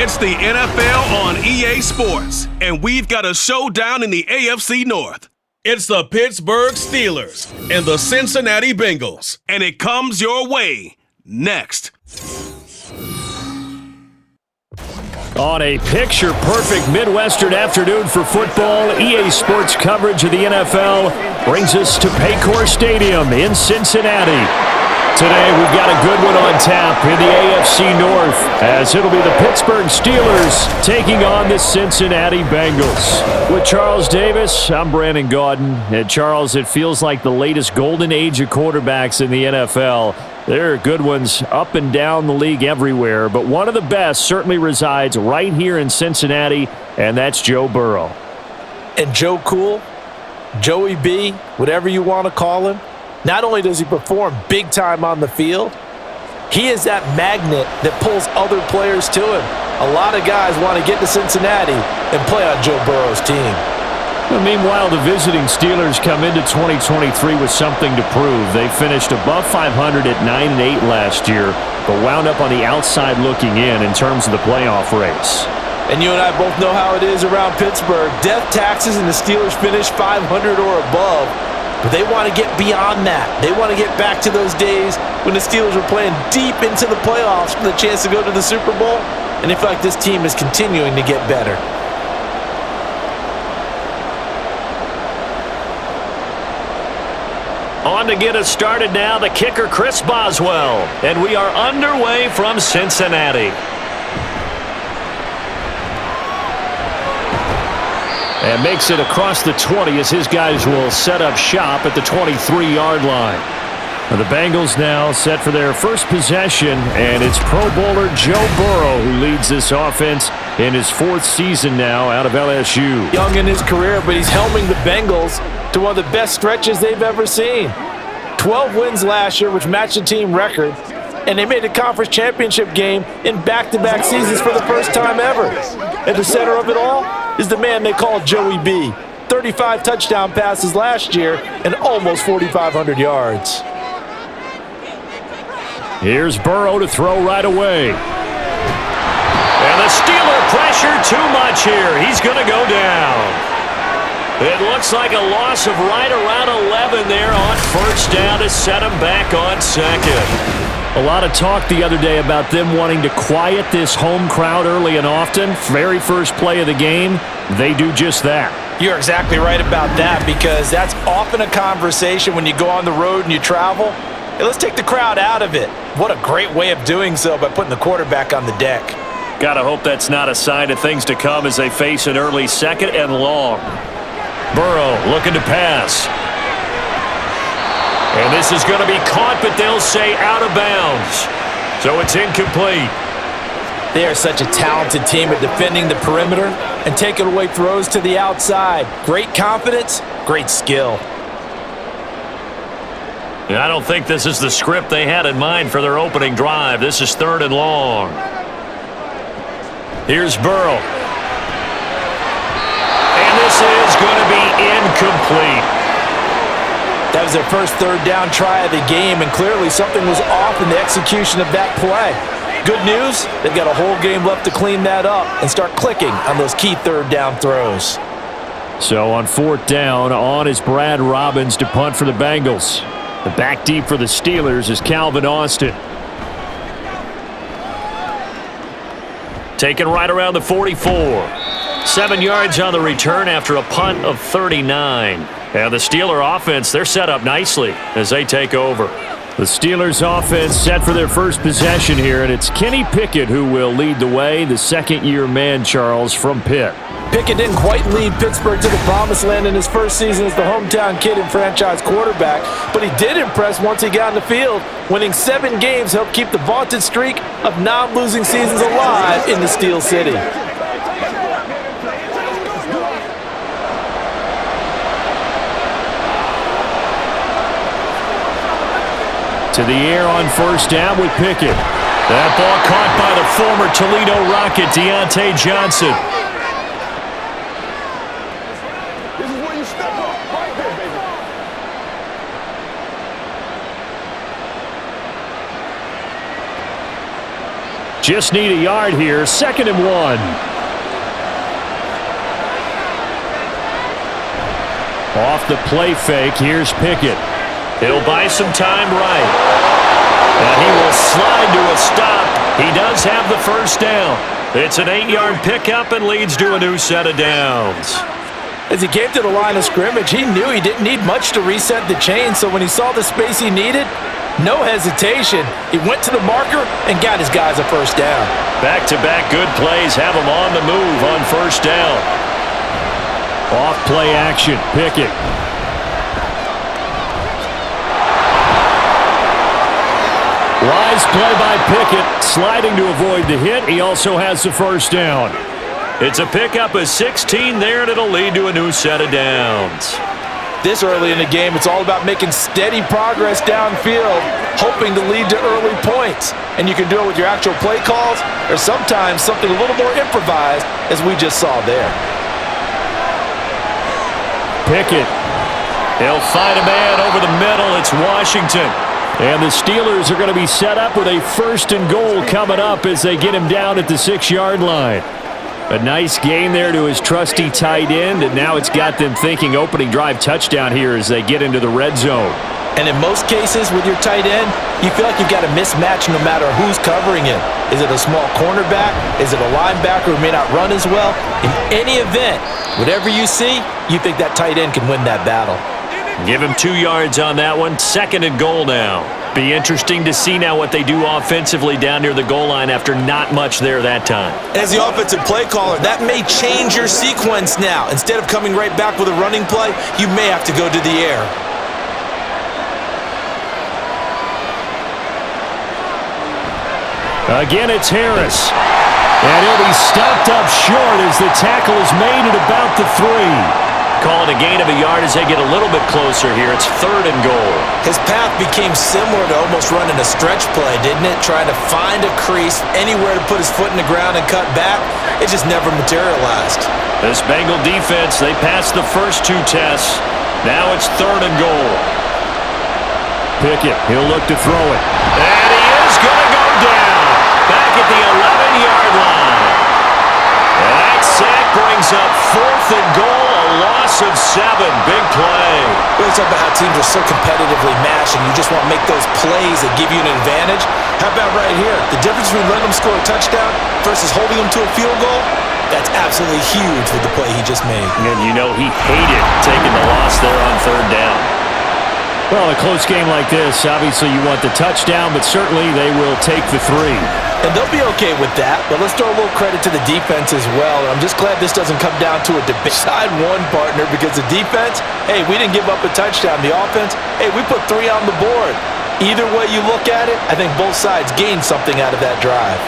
It's the NFL on EA Sports, and we've got a showdown in the AFC North. It's the Pittsburgh Steelers and the Cincinnati Bengals, and it comes your way next. On a picture-perfect Midwestern afternoon for football, EA Sports coverage of the NFL brings us to Paycor Stadium in Cincinnati. Today, we've got a good one on tap in the AFC North, as it'll be the Pittsburgh Steelers taking on the Cincinnati Bengals. With Charles Davis, I'm Brandon Gaudin. And Charles, it feels like the latest golden age of quarterbacks in the NFL. There are good ones up and down the league everywhere, but one of the best certainly resides right here in Cincinnati, and that's Joe Burrow. And Joe Cool, Joey B, whatever you want to call him, not only does he perform big time on the field, he is that magnet that pulls other players to him. A lot of guys want to get to Cincinnati and play on Joe Burrow's team. Well, meanwhile, the visiting Steelers come into 2023 with something to prove. They finished above 500 at 9-8 last year, but wound up on the outside looking in terms of the playoff race. And you and I both know how it is around Pittsburgh. Death taxes and the Steelers finish 500 or above. But they want to get beyond that. They want to get back to those days when the Steelers were playing deep into the playoffs for the chance to go to the Super Bowl. And they feel like this team is continuing to get better. On to get us started now, the kicker Chris Boswell. And we are underway from Cincinnati. And makes it across the 20 as his guys will set up shop at the 23-yard line. And the Bengals now set for their first possession, and it's Pro Bowler Joe Burrow who leads this offense in his fourth season now out of LSU. Young in his career, but he's helming the Bengals to one of the best stretches they've ever seen. 12 wins last year, which matched the team record, and they made a conference championship game in back-to-back seasons for the first time ever. At the center of it all is the man they call Joey B. 35 touchdown passes last year and almost 4,500 yards. Here's Burrow to throw right away. And the Steeler pressure too much here. He's going to go down. It looks like a loss of right around 11 there on first down to set him back on second. A lot of talk the other day about them wanting to quiet this home crowd early and often. Very first play of the game, they do just that. You're exactly right about that, because that's often a conversation when you go on the road and you travel. Hey, let's take the crowd out of it. What a great way of doing so by putting the quarterback on the deck. Gotta hope that's not a sign of things to come as they face an early second and long. Burrow looking to pass. And this is going to be caught, but they'll say out of bounds. So it's incomplete. They are such a talented team at defending the perimeter and taking away throws to the outside. Great confidence, great skill. I don't think this is the script they had in mind for their opening drive. This is third and long. Here's Burrow. And this is going to be incomplete. That was their first third down try of the game, and clearly something was off in the execution of that play. Good news, they've got a whole game left to clean that up and start clicking on those key third down throws. So on fourth down, on is Brad Robbins to punt for the Bengals. The back deep for the Steelers is Calvin Austin. Taken right around the 44. 7 yards on the return after a punt of 39. And the Steeler offense, they're set up nicely as they take over. The Steelers offense set for their first possession here, and it's Kenny Pickett who will lead the way, the second-year man, Charles, from Pitt. Pickett didn't quite lead Pittsburgh to the promised land in his first season as the hometown kid and franchise quarterback, but he did impress once he got on the field. Winning 7 games helped keep the vaunted streak of non-losing seasons alive in the Steel City. To the air on first down with Pickett. That ball caught by the former Toledo Rocket, Deontay Johnson. This is where you step up, right there, baby. Just need a yard here, 2nd and 1. Off the play fake, here's Pickett. He'll buy some time right. And he will slide to a stop. He does have the first down. It's an 8-yard pickup and leads to a new set of downs. As he came to the line of scrimmage, he knew he didn't need much to reset the chain, so when he saw the space he needed, no hesitation. He went to the marker and got his guys a first down. Back-to-back good plays have him on the move on first down. Off play action, Pickett. Wise play by Pickett, sliding to avoid the hit. He also has the first down. It's a pickup of 16 there, and it'll lead to a new set of downs. This early in the game, it's all about making steady progress downfield, hoping to lead to early points. And you can do it with your actual play calls, or sometimes something a little more improvised, as we just saw there. Pickett. He'll find a man over the middle. It's Washington. And the Steelers are going to be set up with a 1st and goal coming up as they get him down at the 6-yard line. A nice gain there to his trusty tight end, and now it's got them thinking opening drive touchdown here as they get into the red zone. And in most cases with your tight end, you feel like you've got a mismatch no matter who's covering it. Is it a small cornerback? Is it a linebacker who may not run as well? In any event, whatever you see, you think that tight end can win that battle. Give him 2 yards on that one. 2nd and goal now. Be interesting to see now what they do offensively down near the goal line after not much there that time. As the offensive play caller, that may change your sequence now. Instead of coming right back with a running play, you may have to go to the air. Again, it's Harris. And he'll be stopped up short as the tackle is made at about the 3. Call it a gain of a yard as they get a little bit closer here. It's 3rd and goal. His path became similar to almost running a stretch play, didn't it? Trying to find a crease, anywhere to put his foot in the ground and cut back. It just never materialized. This Bengal defense, they passed the first 2 tests. Now it's 3rd and goal. Pickett, he'll look to throw it. And he is going to go down. Back at the 11-yard line. That sack brings up 4th and goal, a loss of 7. Big play. We always talk about how teams are so competitively matched and you just want to make those plays that give you an advantage. How about right here? The difference between letting them score a touchdown versus holding them to a field goal, that's absolutely huge with the play he just made. And you know he hated taking the loss there on 3rd down. Well, a close game like this, obviously you want the touchdown, but certainly they will take the 3. And they'll be okay with that, but let's throw a little credit to the defense as well. I'm just glad this doesn't come down to a debate. Side one, partner, because the defense, hey, we didn't give up a touchdown. The offense, hey, we put 3 on the board. Either way you look at it, I think both sides gained something out of that drive.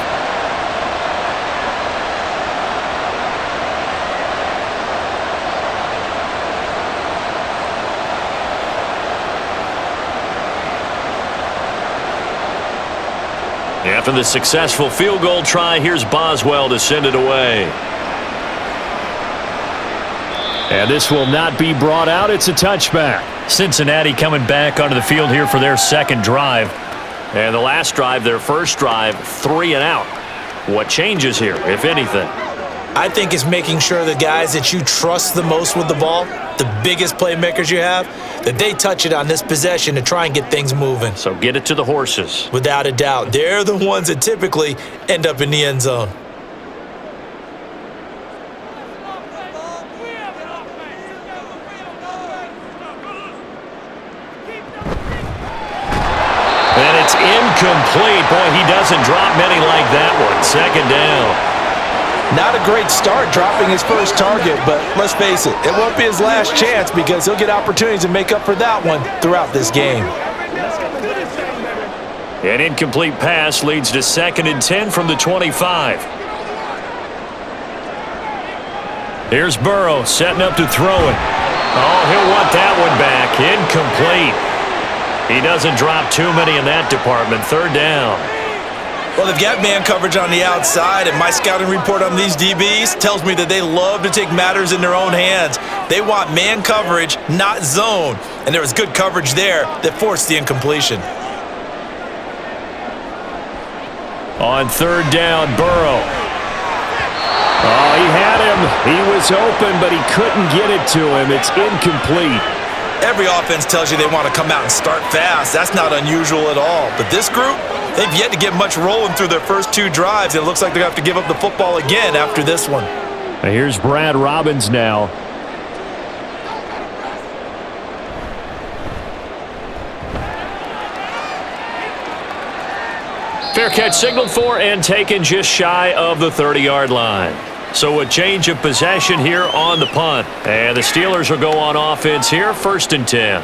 After the successful field goal try, here's Boswell to send it away. And this will not be brought out. It's a touchback. Cincinnati coming back onto the field here for their 2nd drive. And the last drive, their first drive, 3 and out. What changes here, if anything? I think it's making sure the guys that you trust the most with the ball, the biggest playmakers you have, that they touch it on this possession to try and get things moving. So get it to the horses. Without a doubt. They're the ones that typically end up in the end zone. And it's incomplete. Boy, he doesn't drop many like that one. 2nd down. Not a great start dropping his first target, but let's face it, it won't be his last chance because he'll get opportunities to make up for that one throughout this game. An incomplete pass leads to 2nd and 10 from the 25. Here's Burrow setting up to throw it. Oh, he'll want that one back. Incomplete. He doesn't drop too many in that department. 3rd down. Well, they've got man coverage on the outside, and my scouting report on these DBs tells me that they love to take matters in their own hands. They want man coverage, not zone. And there was good coverage there that forced the incompletion. On third down, Burrow. Oh, he had him. He was open, but he couldn't get it to him. It's incomplete. Every offense tells you they want to come out and start fast. That's not unusual at all. But this group, they've yet to get much rolling through their first 2 drives. It looks like they're going to have to give up the football again after this one. Here's Brad Robbins now. Fair catch signaled for and taken just shy of the 30-yard line. So a change of possession here on the punt. And the Steelers will go on offense here, 1st and 10.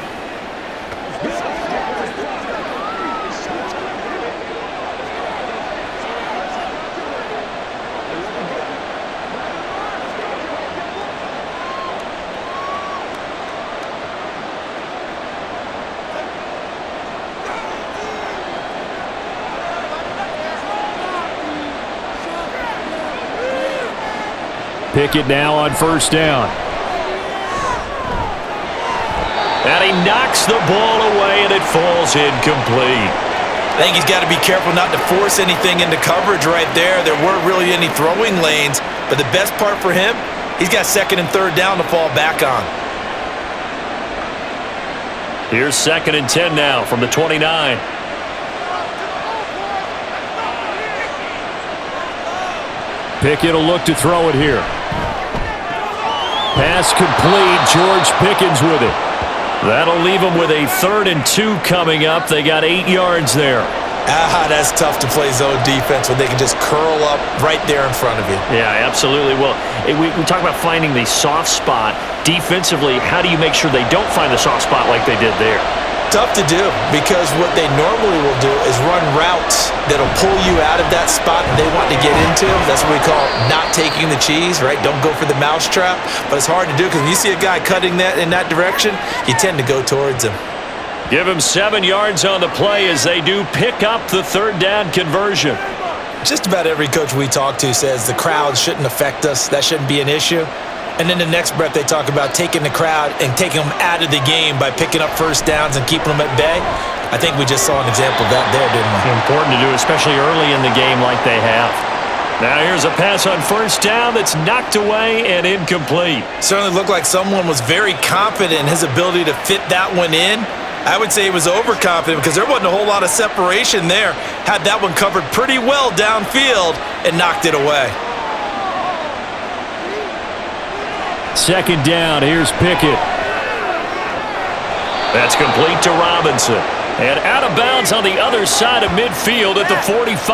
Pickett now on 1st down. And he knocks the ball away, and it falls incomplete. I think he's got to be careful not to force anything into coverage right there. There weren't really any throwing lanes, but the best part for him, he's got 2nd and 3rd down to fall back on. Here's 2nd and 10 now from the 29. Pickett will look to throw it here. Pass complete. George Pickens with it. That'll leave them with a 3rd and 2 coming up. They got 8 yards there. That's tough to play zone defense when they can just curl up right there in front of you. Yeah, absolutely. Well, we talk about finding the soft spot. Defensively, how do you make sure they don't find the soft spot like they did there? Tough to do, because what they normally will do is run routes that'll pull you out of that spot that they want to get into. That's what we call not taking the cheese, right? Don't go for the mousetrap. But it's hard to do because when you see a guy cutting that in that direction, you tend to go towards him. Give him 7 yards on the play as they do pick up the 3rd down conversion. Just about every coach we talk to says the crowd shouldn't affect us. That shouldn't be an issue. And then the next breath they talk about taking the crowd and taking them out of the game by picking up 1st downs and keeping them at bay. I think we just saw an example of that there, didn't we? Important to do, especially early in the game like they have. Now here's a pass on 1st down that's knocked away and incomplete. Certainly looked like someone was very confident in his ability to fit that one in. I would say he was overconfident because there wasn't a whole lot of separation there. Had that one covered pretty well downfield and knocked it away. 2nd down, here's Pickett. That's complete to Robinson. And out of bounds on the other side of midfield at the 45.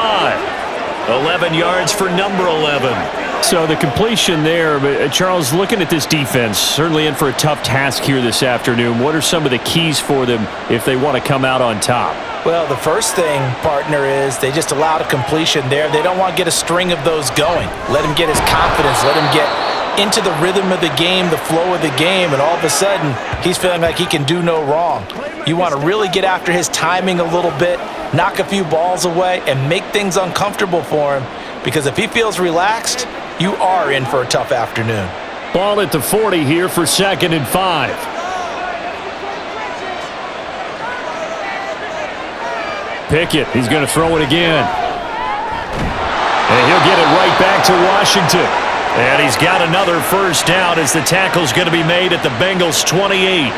11 yards for number 11. So the completion there, but Charles, looking at this defense, certainly in for a tough task here this afternoon. What are some of the keys for them if they want to come out on top? Well, the first thing, partner, is they just allowed a completion there. They don't want to get a string of those going. Let him get his confidence. Let him get into the rhythm of the game, the flow of the game, and all of a sudden, he's feeling like he can do no wrong. You want to really get after his timing a little bit, knock a few balls away, and make things uncomfortable for him, because if he feels relaxed, you are in for a tough afternoon. Ball at the 40 here for 2nd and 5. Pickett, he's going to throw it again. And he'll get it right back to Washington. And he's got another 1st down as the tackle's going to be made at the Bengals 28.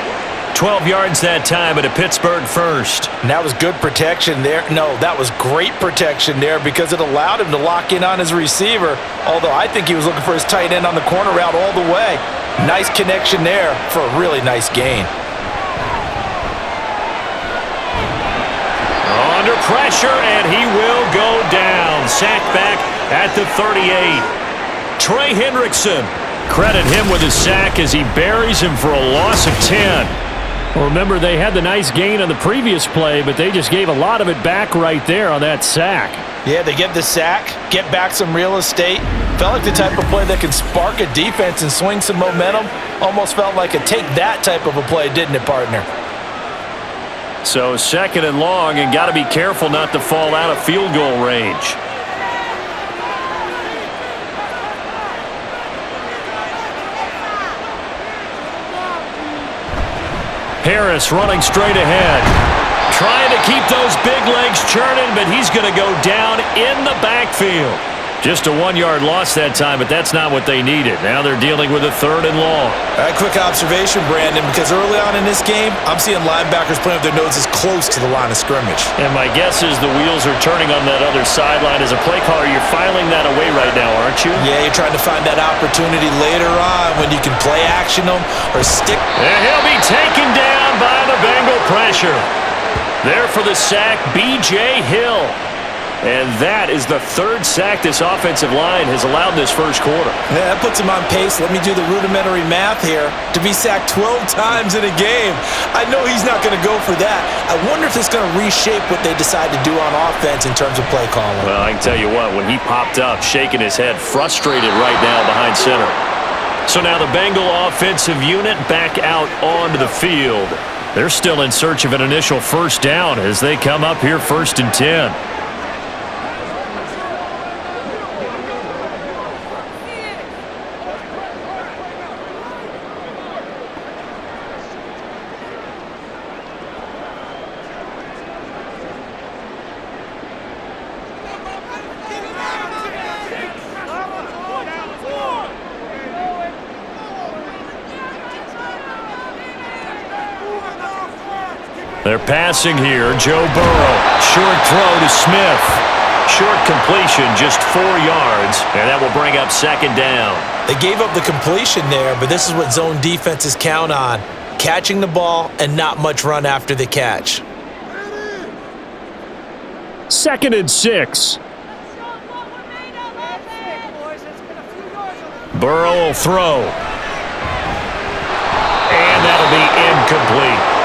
12 yards that time at a Pittsburgh 1st. And that was good protection there. No, that was great protection there because it allowed him to lock in on his receiver, although I think he was looking for his tight end on the corner route all the way. Nice connection there for a really nice gain. Under pressure, and he will go down. Sacked back at the 38. Trey Hendrickson. Credit him with his sack as he buries him for a loss of 10. Well, remember, they had the nice gain on the previous play, but they just gave a lot of it back right there on that sack. Yeah, they get the sack, get back some real estate. Felt like the type of play that can spark a defense and swing some momentum. Almost felt like a take that type of a play, didn't it, partner? So 2nd and long, and got to be careful not to fall out of field goal range. Harris running straight ahead. trying to keep those big legs churning, but he's going to go down in the backfield. Just a 1-yard loss that time, but that's not what they needed. Now they're dealing with a 3rd and long. Quick observation, Brandon, because early on in this game, I'm seeing linebackers playing with their noses close to the line of scrimmage. And my guess is the wheels are turning on that other sideline. As a play caller, you're filing that away right now, aren't you? Yeah, you're trying to find that opportunity later on when you can play action them or stick. And he'll be taken down by the Bengal pressure. There for the sack, B.J. Hill. And that is the 3rd sack this offensive line has allowed this first quarter. Yeah, that puts him on pace. Let me do the rudimentary math here. To be sacked 12 times in a game. I know he's not going to go for that. I wonder if it's going to reshape what they decide to do on offense in terms of play calling. Well, I can tell you what, when he popped up, shaking his head, frustrated right now behind center. So now the Bengal offensive unit back out onto the field. They're still in search of an initial first down as they come up here 1st and 10. They're passing here. Joe Burrow. Short throw to Smith. Short completion, just 4 yards, and that will bring up 2nd down. They gave up the completion there, but this is what zone defenses count on. Catching the ball and not much run after the catch. 2nd and 6. Burrow will throw. And that'll be incomplete.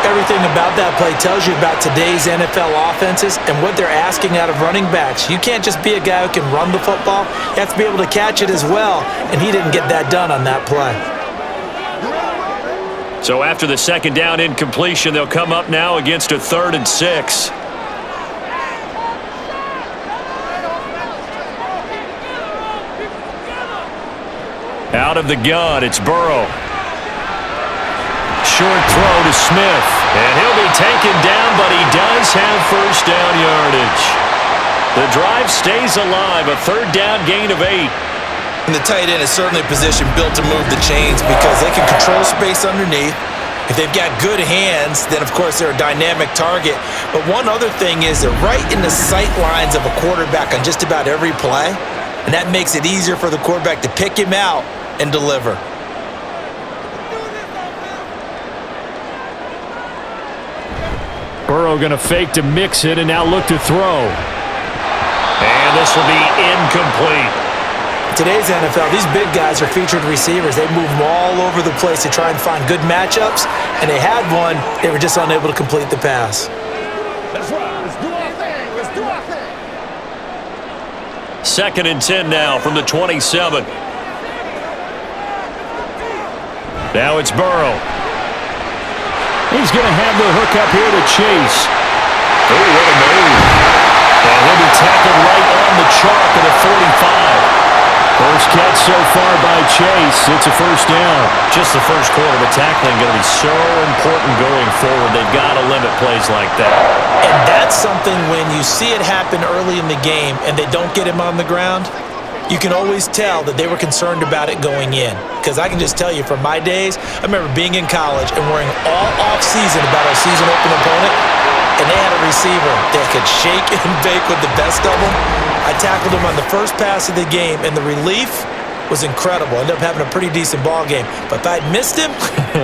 Everything about that play tells you about today's NFL offenses and what they're asking out of running backs. You can't just be a guy who can run the football. You have to be able to catch it as well, and he didn't get that done on that play. So after the 2nd down incompletion, they'll come up now against a 3rd and 6. Out of the gun, it's Burrow. Short throw to Smith, and he'll be taken down, but he does have first down yardage. The drive stays alive, a 3rd down gain of 8. And the tight end is certainly a position built to move the chains because they can control space underneath. If they've got good hands, then of course they're a dynamic target. But one other thing is they're right in the sight lines of a quarterback on just about every play, and that makes it easier for the quarterback to pick him out and deliver. Burrow going to fake to mix it and now look to throw. And this will be incomplete. Today's NFL, these big guys are featured receivers. They move them all over the place to try and find good matchups, and they had one. They were just unable to complete the pass. That's right. Let's do our thing. Let's do our thing. 2nd and 10 now from the 27. Now it's Burrow. He's going to have the hook up here to Chase. Oh, what a move. And he'll be tackled right on the chalk at a 45. First catch so far by Chase. It's a first down. Just the first quarter, but tackling going to be so important going forward. They've got to limit plays like that. And that's something when you see it happen early in the game and they don't get him on the ground, you can always tell that they were concerned about it going in. Because I can just tell you from my days, I remember being in college and worrying all off-season about our season-open opponent, and they had a receiver that could shake and bake with the best of them. I tackled him on the first pass of the game, and the relief was incredible. I ended up having a pretty decent ball game. But if I'd missed him,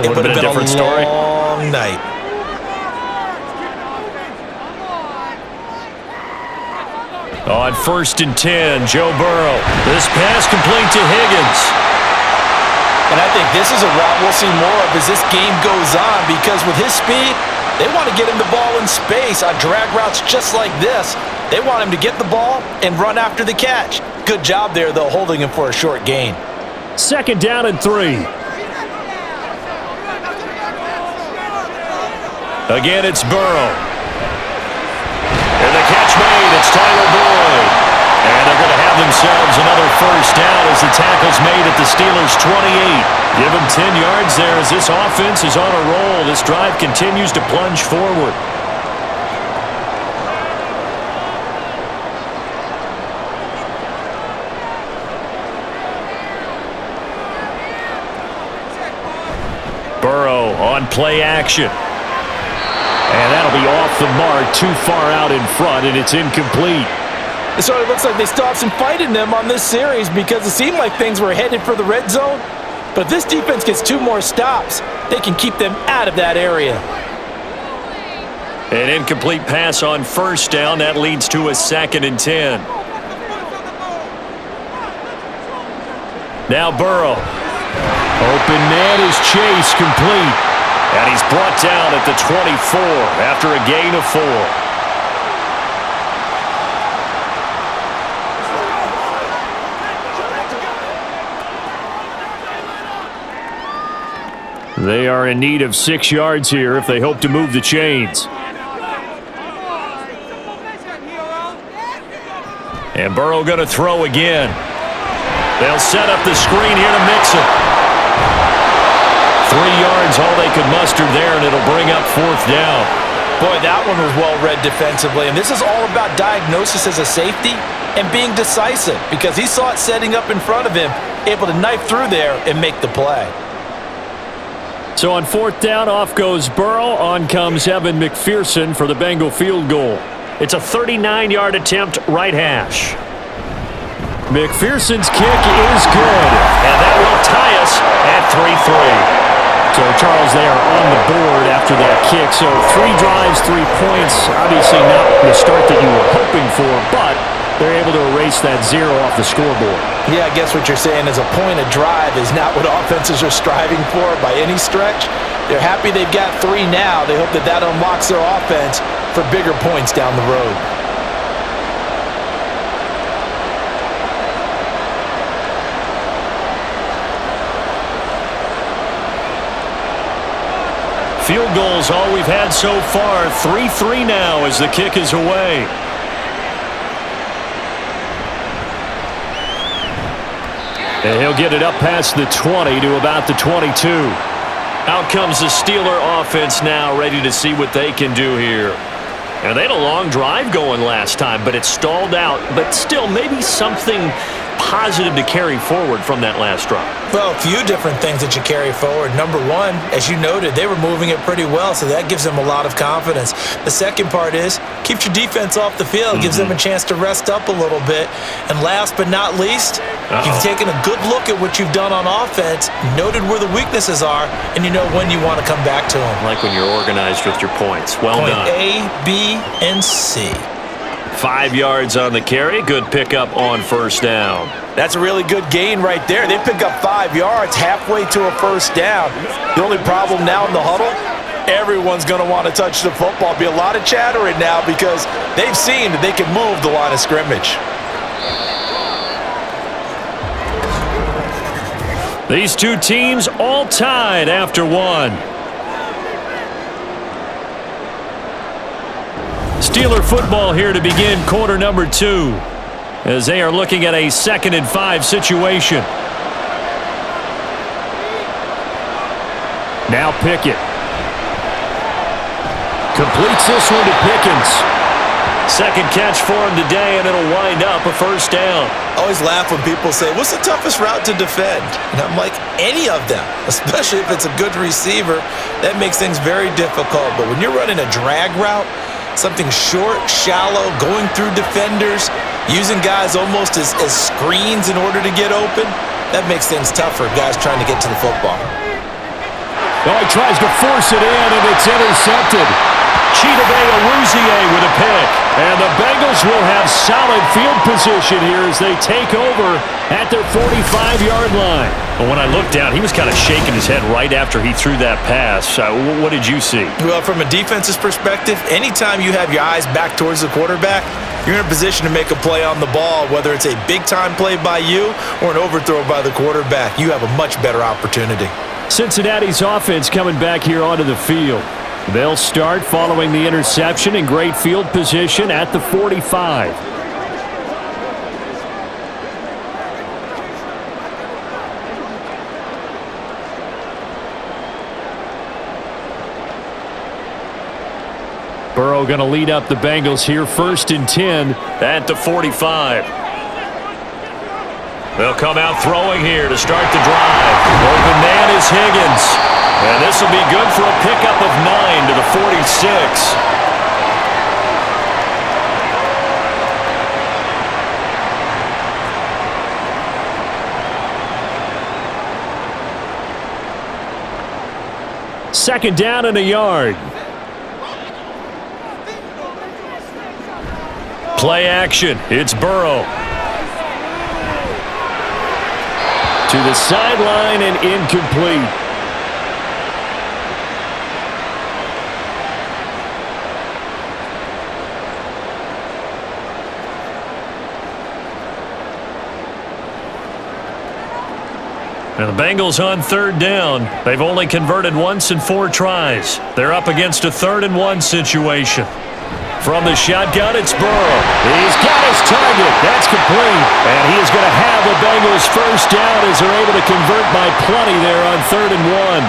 it would have been a different story. long night. On 1st and 10, Joe Burrow. This pass complete to Higgins. And I think this is a route we'll see more of as this game goes on, because with his speed, they want to get him the ball in space on drag routes just like this. They want him to get the ball and run after the catch. Good job there, though, holding him for a short gain. 2nd down and 3. Again, it's Burrow. And the catch made, it's Tyler Boyd. And they're going to have themselves another first down as the tackle's made at the Steelers' 28. Give them 10 yards there as this offense is on a roll. This drive continues to plunge forward. on play action. And that'll be off the mark, too far out in front, and it's incomplete. So it looks like they still have some fight in them on this series because it seemed like things were headed for the red zone. But if this defense gets 2 more stops, they can keep them out of that area. An incomplete pass on first down. That leads to a 2nd and 10. Now Burrow. Open man is Chase, complete. And he's brought down at the 24 after a gain of 4. They are in need of 6 yards here if they hope to move the chains. And Burrow going to throw again. They'll set up the screen here to mix it. 3 yards, all they could muster there, and it'll bring up 4th down. Boy, that one was well read defensively. And this is all about diagnosis as a safety and being decisive because he saw it setting up in front of him, able to knife through there and make the play. So on 4th down, off goes Burrow. On comes Evan McPherson for the Bengal field goal. It's a 39-yard attempt, right hash. McPherson's kick is good, and that will tie us at 3-3. So, Charles, they are on the board after that kick. So 3 drives, 3 points. Obviously not the start that you were hoping for, but they're able to erase that 0 off the scoreboard. Yeah, I guess what you're saying is a point a drive is not what offenses are striving for by any stretch. They're happy they've got 3 now. They hope that that unlocks their offense for bigger points down the road. Field goals all we've had so far. 3-3 now as the kick is away. And he'll get it up past the 20 to about the 22. Out comes the Steeler offense now, ready to see what they can do here. And they had a long drive going last time, but it stalled out. But still, maybe something positive to carry forward from that last drive. Well, a few different things that you carry forward. Number one, as you noted, they were moving it pretty well, so that gives them a lot of confidence. The second part is, keeps your defense off the field, gives them a chance to rest up a little bit. And last but not least, you've taken a good look at what you've done on offense, noted where the weaknesses are, and you know when you want to come back to them. Like when you're organized with your points. Well done. Point A, B, and C. 5 yards on the carry. Good pickup on first down. That's a really good gain right there. They pick up 5 yards halfway to a first down. The only problem now in the huddle, everyone's going to want to touch the football. Be a lot of chattering now because they've seen that they can move the line of scrimmage. These two teams all tied after 1. Steeler football here to begin quarter number 2 as they are looking at a 2nd and 5 situation. Now Pickett. Completes this one to Pickens. Second catch for him today, and it'll wind up a first down. I always laugh when people say, what's the toughest route to defend? And I'm like, any of them, especially if it's a good receiver. That makes things very difficult. But when you're running a drag route, something short, shallow, going through defenders, using guys almost as screens in order to get open, that makes things tough for guys trying to get to the football. Oh, he tries to force it in, and it's intercepted. Chidobe Awuzie with a pick. And the Bengals will have solid field position here as they take over at their 45-yard line. But when I looked down, he was kind of shaking his head right after he threw that pass. What did you see? Well, from a defense's perspective, anytime you have your eyes back towards the quarterback, you're in a position to make a play on the ball, whether it's a big-time play by you or an overthrow by the quarterback. You have a much better opportunity. Cincinnati's offense coming back here onto the field. They'll start following the interception in great field position at the 45. Burrow going to lead up the Bengals here, 1st and 10 at the 45. They'll come out throwing here to start the drive. Open man is Higgins. And this will be good for a pickup of 9 to the 46. Second down and a yard. Play action. It's Burrow. To the sideline and incomplete. And the Bengals on third down. They've only converted once in 4 tries. They're up against a 3rd-and-1 situation. From the shotgun, it's Burrow. He's got his target. That's complete. And he is going to have the Bengals first down as they're able to convert by plenty there on 3rd-and-1.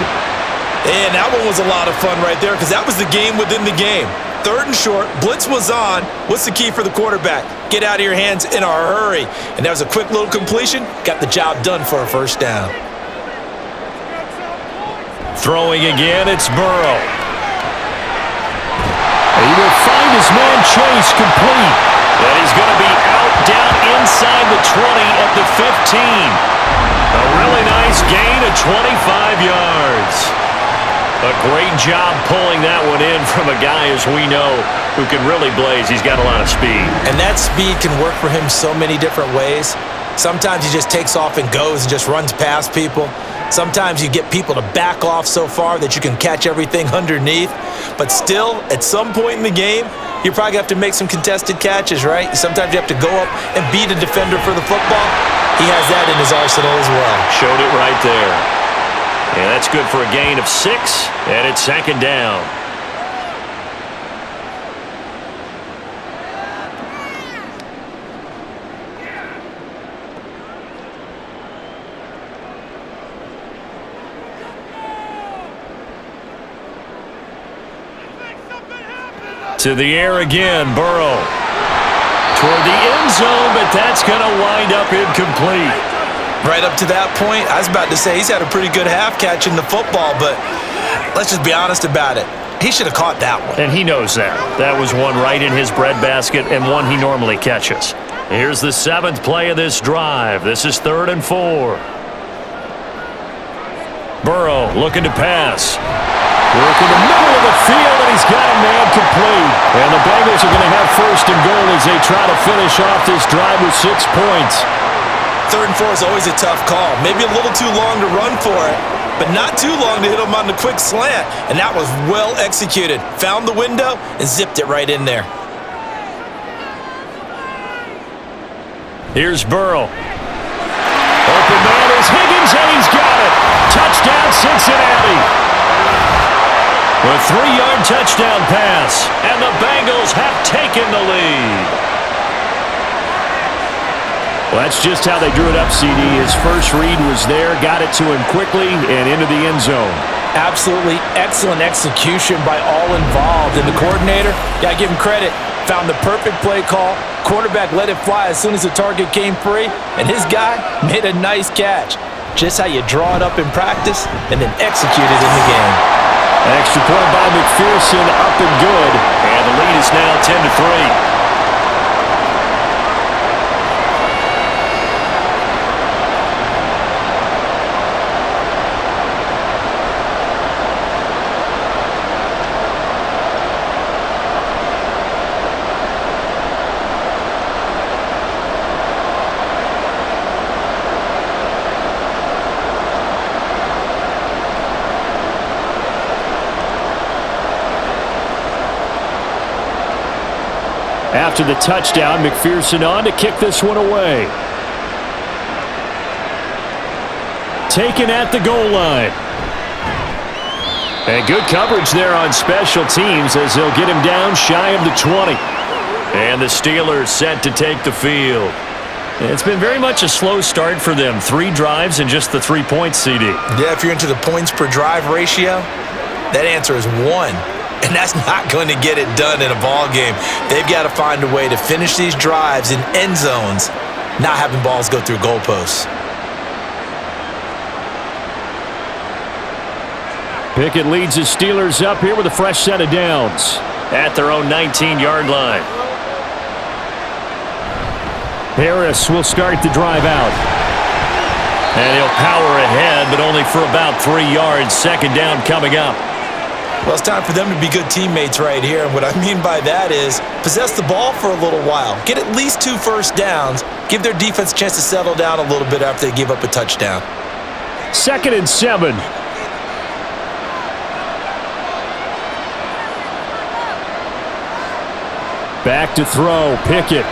And that one was a lot of fun right there because that was the game within the game. 3rd and short, blitz was on. What's the key for the quarterback? Get out of your hands in a hurry. And that was a quick little completion. Got the job done for a first down. Throwing again, it's Burrow. He will find his man Chase complete. And he's going to be out down inside the 20 at the 15. A really nice gain of 25 yards. A great job pulling that one in from a guy, as we know, who can really blaze. He's got a lot of speed. And that speed can work for him so many different ways. Sometimes he just takes off and goes and just runs past people. Sometimes you get people to back off so far that you can catch everything underneath. But still, at some point in the game, you probably have to make some contested catches, right? Sometimes you have to go up and beat a defender for the football. He has that in his arsenal as well. Showed it right there. And that's good for a gain of 6, and it's 2nd down. To the air again, Burrow. Toward the end zone, but that's going to wind up incomplete. Right up to that point, I was about to say he's had a pretty good half catching the football, but let's just be honest about it. He should have caught that one. And he knows that. That was one right in his breadbasket and one he normally catches. Here's the 7th play of this drive. This is 3rd and 4. Burrow looking to pass. Work in the middle of the field, and he's got a man complete. And the Bengals are going to have 1st and goal as they try to finish off this drive with 6 points. 3rd and 4 is always a tough call. Maybe a little too long to run for it, but not too long to hit him on the quick slant. And that was well executed. Found the window and zipped it right in there. Here's Burrow. Open man is Higgins, and he's got it. Touchdown, Cincinnati. A 3-yard touchdown pass, and the Bengals have taken the lead. Well, that's just how they drew it up, CD. His first read was there, got it to him quickly, and into the end zone. Absolutely excellent execution by all involved. And the coordinator, got to give him credit, found the perfect play call. Quarterback let it fly as soon as the target came free, and his guy made a nice catch. Just how you draw it up in practice and then execute it in the game. An extra point by McPherson, up and good, and the lead is now 10-3. After the touchdown, McPherson on to kick this one away. Taken at the goal line. And good coverage there on special teams as they'll get him down shy of the 20. And the Steelers set to take the field. It's been very much a slow start for them. 3 drives and just the 3 points, CD. Yeah, if you're into the points per drive ratio, that answer is 1. And that's not going to get it done in a ball game. They've got to find a way to finish these drives in end zones, not having balls go through goalposts. Pickett leads the Steelers up here with a fresh set of downs at their own 19-yard line. Harris will start the drive out. And he'll power ahead, but only for about 3 yards. Second down coming up. Well, it's time for them to be good teammates right here. And what I mean by that is possess the ball for a little while. Get at least 2 first downs. Give their defense a chance to settle down a little bit after they give up a touchdown. 2nd and 7. Back to throw. Pickett.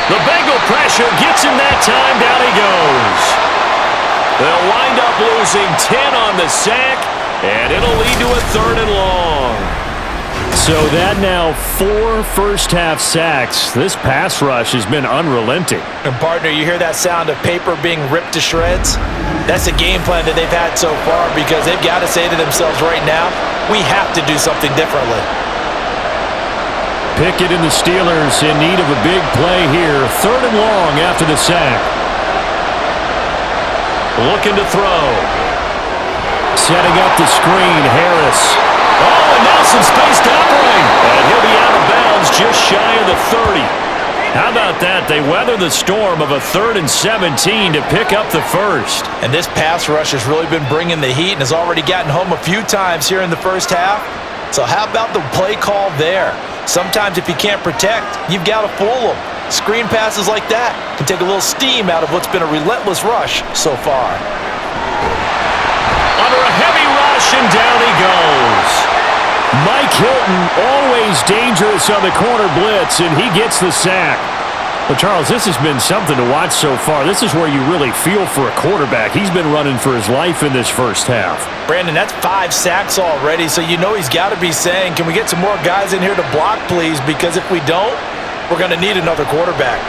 The Bengal pressure gets him that time. Down he goes. They'll wind up losing 10 on the sack, and it'll lead to a 3rd and long. So that now 4 first-half sacks. This pass rush has been unrelenting. And partner, you hear that sound of paper being ripped to shreds? That's the game plan that they've had so far because they've got to say to themselves right now, we have to do something differently. Pickett and the Steelers in need of a big play here. 3rd and long after the sack. Looking to throw. Setting up the screen, Harris. Oh, and now some space to operate. And he'll be out of bounds just shy of the 30. How about that? They weather the storm of a 3rd and 17 to pick up the first. And this pass rush has really been bringing the heat and has already gotten home a few times here in the first half. So how about the play call there? Sometimes if you can't protect, you've got to fool them. Screen passes like that can take a little steam out of what's been a relentless rush so far. Under a heavy rush, and down he goes. Mike Hilton, always dangerous on the corner blitz, and he gets the sack. But, Charles, this has been something to watch so far. This is where you really feel for a quarterback. He's been running for his life in this first half. Brandon, that's 5 sacks already, so you know he's got to be saying, can we get some more guys in here to block, please? Because if we don't, we're going to need another quarterback.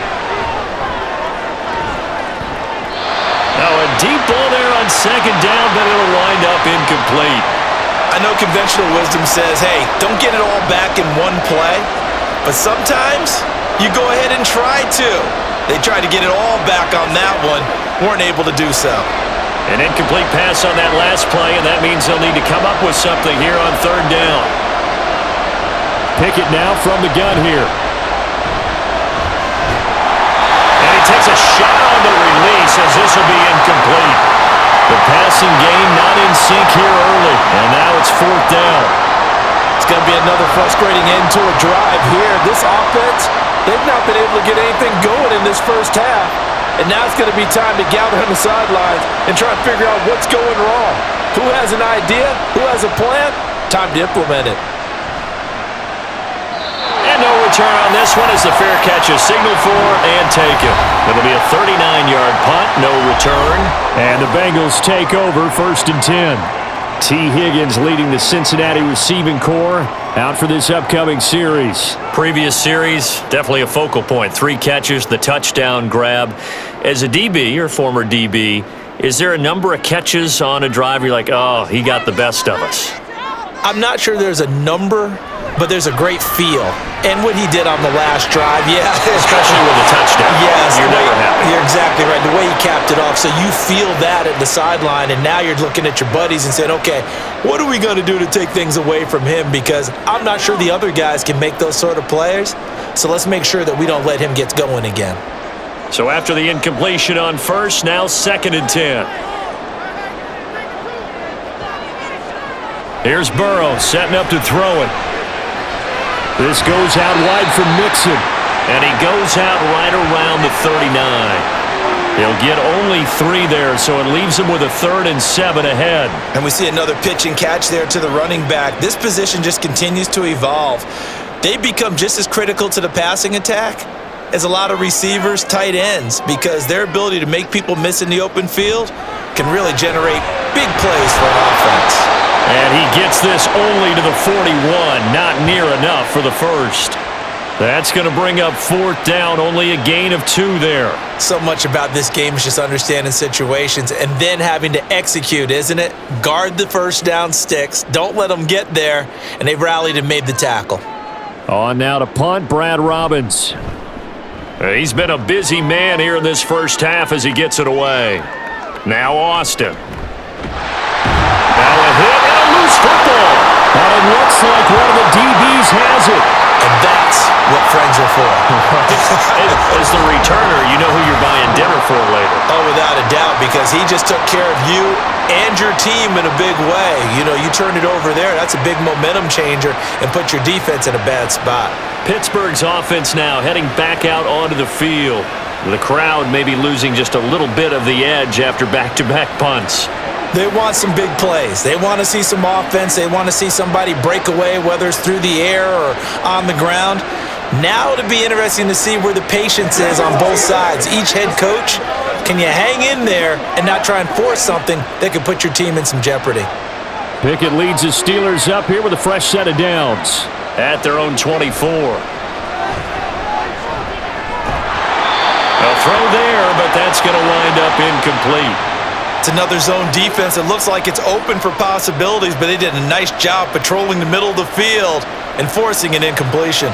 Now a deep ball there on 2nd down, but it'll wind up incomplete. I know conventional wisdom says, hey, don't get it all back in one play. But sometimes you go ahead and try to. They tried to get it all back on that one. Weren't able to do so. An incomplete pass on that last play, and that means they'll need to come up with something here on 3rd down. Pickett now from the gun here. And he takes a shot on the release as this will be incomplete. The passing game not in sync here early, and now it's 4th down. It's going to be another frustrating end to a drive here. This offense, they've not been able to get anything going in this first half. And now it's going to be time to gather on the sidelines and try to figure out what's going wrong. Who has an idea? Who has a plan? Time to implement it. And no return on this one as the fair catch is signaled for and taken. It'll be a 39-yard punt, no return. And the Bengals take over 1st and 10. T. Higgins leading the Cincinnati receiving corps out for this upcoming series. Previous series, definitely a focal point. 3 catches, the touchdown grab. As a DB, or former DB, is there a number of catches on a drive you're like, oh, he got the best of us? I'm not sure there's a number, but there's a great feel. And what he did on the last drive, yeah. Especially with a touchdown. Yes. You're never happy. You're exactly right. The way he capped it off. So you feel that at the sideline, and now you're looking at your buddies and saying, okay, what are we going to do to take things away from him? Because I'm not sure the other guys can make those sort of players. So let's make sure that we don't let him get going again. So after the incompletion on 1st, now 2nd and 10. Here's Burrow setting up to throw it. This goes out wide for Mixon, and he goes out right around the 39. He'll get only 3 there, so it leaves him with a 3rd and 7 ahead. And we see another pitch and catch there to the running back. This position just continues to evolve. They become just as critical to the passing attack as a lot of receivers, tight ends, because their ability to make people miss in the open field can really generate big plays for an offense. And he gets this only to the 41, not near enough for the first. That's going to bring up 4th down, only a gain of 2 there. So much about this game is just understanding situations and then having to execute, isn't it? Guard the first down sticks, don't let them get there, and they've rallied and made the tackle. On now to punt, Brad Robbins. He's been a busy man here in this first half as he gets it away. Now Austin. Now a hit and a it looks like one of the DBs has it. And that's what friends are for. As the returner, you know who you're buying dinner for later. Oh, without a doubt, because he just took care of you and your team in a big way. You know, you turned it over there. That's a big momentum changer and put your defense in a bad spot. Pittsburgh's offense now heading back out onto the field. The crowd may be losing just a little bit of the edge after back-to-back punts. They want some big plays. They want to see some offense. They want to see somebody break away, whether it's through the air or on the ground. Now it'll be interesting to see where the patience is on both sides. Each head coach, can you hang in there and not try and force something that could put your team in some jeopardy? Pickett leads the Steelers up here with a fresh set of downs at their own 24. A throw there, but that's going to wind up incomplete. It's another zone defense. It looks like it's open for possibilities, but they did a nice job patrolling the middle of the field and forcing an incompletion.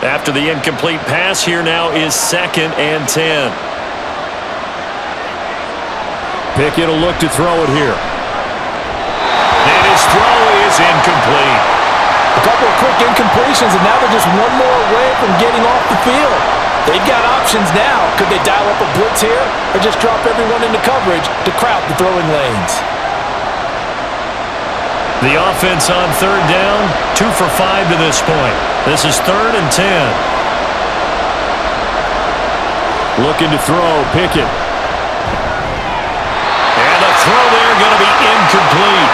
After the incomplete pass, here now is 2nd and 10. Pickett will look to throw it here. And his throw is incomplete. A couple of quick incompletions, and now they're just one more away from getting off the field. They've got options now. Could they dial up a blitz here or just drop everyone into coverage to crowd the throwing lanes? The offense on 3rd down, 2 for 5 to this point. This is 3rd and 10. Looking to throw, Pickett. And a throw there going to be incomplete.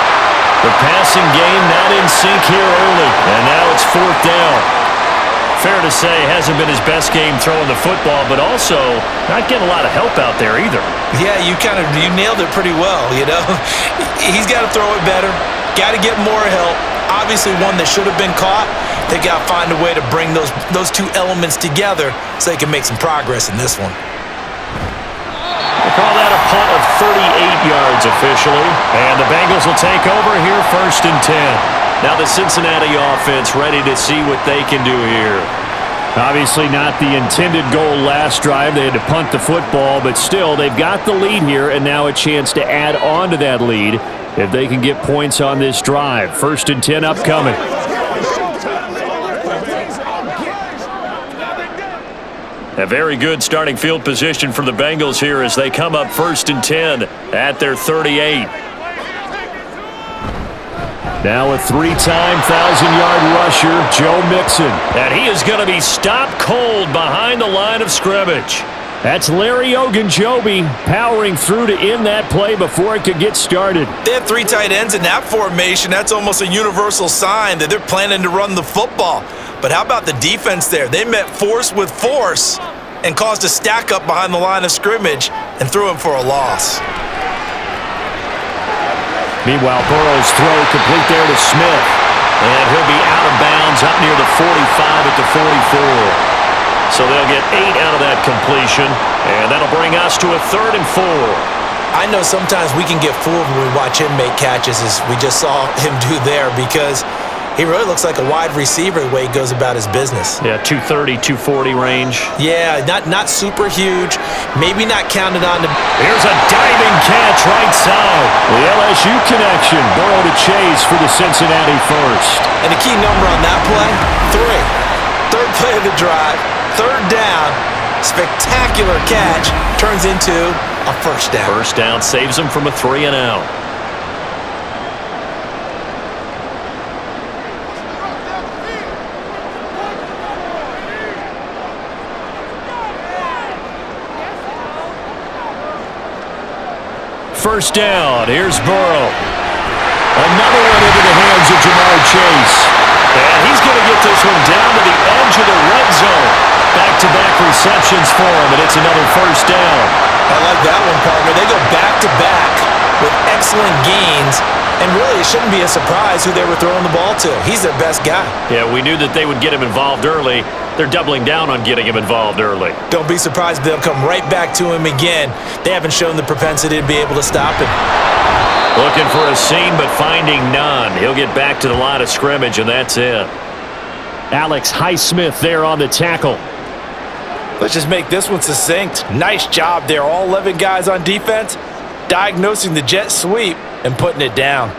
The passing game not in sync here early, and now it's 4th down. Fair to say, hasn't been his best game throwing the football, but also not getting a lot of help out there either. Yeah, you nailed it pretty well, you know. He's got to throw it better, got to get more help. Obviously one that should have been caught. They got to find a way to bring those two elements together so they can make some progress in this one. They call that a punt of 38 yards officially, and the Bengals will take over here 1st and 10. Now the Cincinnati offense ready to see what they can do here. Obviously not the intended goal last drive. They had to punt the football, but still they've got the lead here and now a chance to add on to that lead if they can get points on this drive. 1st and 10 upcoming. A very good starting field position for the Bengals here as they come up 1st and 10 at their 38. Now a 3-time 1,000-yard rusher, Joe Mixon. And he is going to be stopped cold behind the line of scrimmage. That's Larry Ogunjobi powering through to end that play before it could get started. They have 3 tight ends in that formation. That's almost a universal sign that they're planning to run the football. But how about the defense there? They met force with force and caused a stack up behind the line of scrimmage and threw him for a loss. Meanwhile, Burrow's throw complete there to Smith. And he'll be out of bounds up near the 45 at the 44. So they'll get 8 out of that completion. And that'll bring us to a 3rd and 4. I know sometimes we can get fooled when we watch him make catches, as we just saw him do there, because he really looks like a wide receiver the way he goes about his business. Yeah, 230, 240 range. Yeah, not super huge. Maybe not counted on to. Here's a diving catch right side. The LSU connection. Burrow to chase for the Cincinnati first. And the key number on that play, 3. 3rd play of the drive, 3rd down. Spectacular catch turns into a 1st down. 1st down saves him from a 3-and-out. First down. Here's Burrow. Another one into the hands of Jamar Chase. And he's going to get this one down to the edge of the red zone. Back-to-back receptions for him, and it's another 1st down. I like that one, partner. They go back-to-back with excellent gains, and really it shouldn't be a surprise who they were throwing the ball to. He's their best guy. Yeah, we knew that they would get him involved early. They're doubling down on getting him involved early. Don't be surprised if they'll come right back to him again. They haven't shown the propensity to be able to stop him. Looking for a seam, but finding none. He'll get back to the line of scrimmage, and that's it. Alex Highsmith there on the tackle. Let's just make this one succinct. Nice job there. All 11 guys on defense diagnosing the jet sweep and putting it down.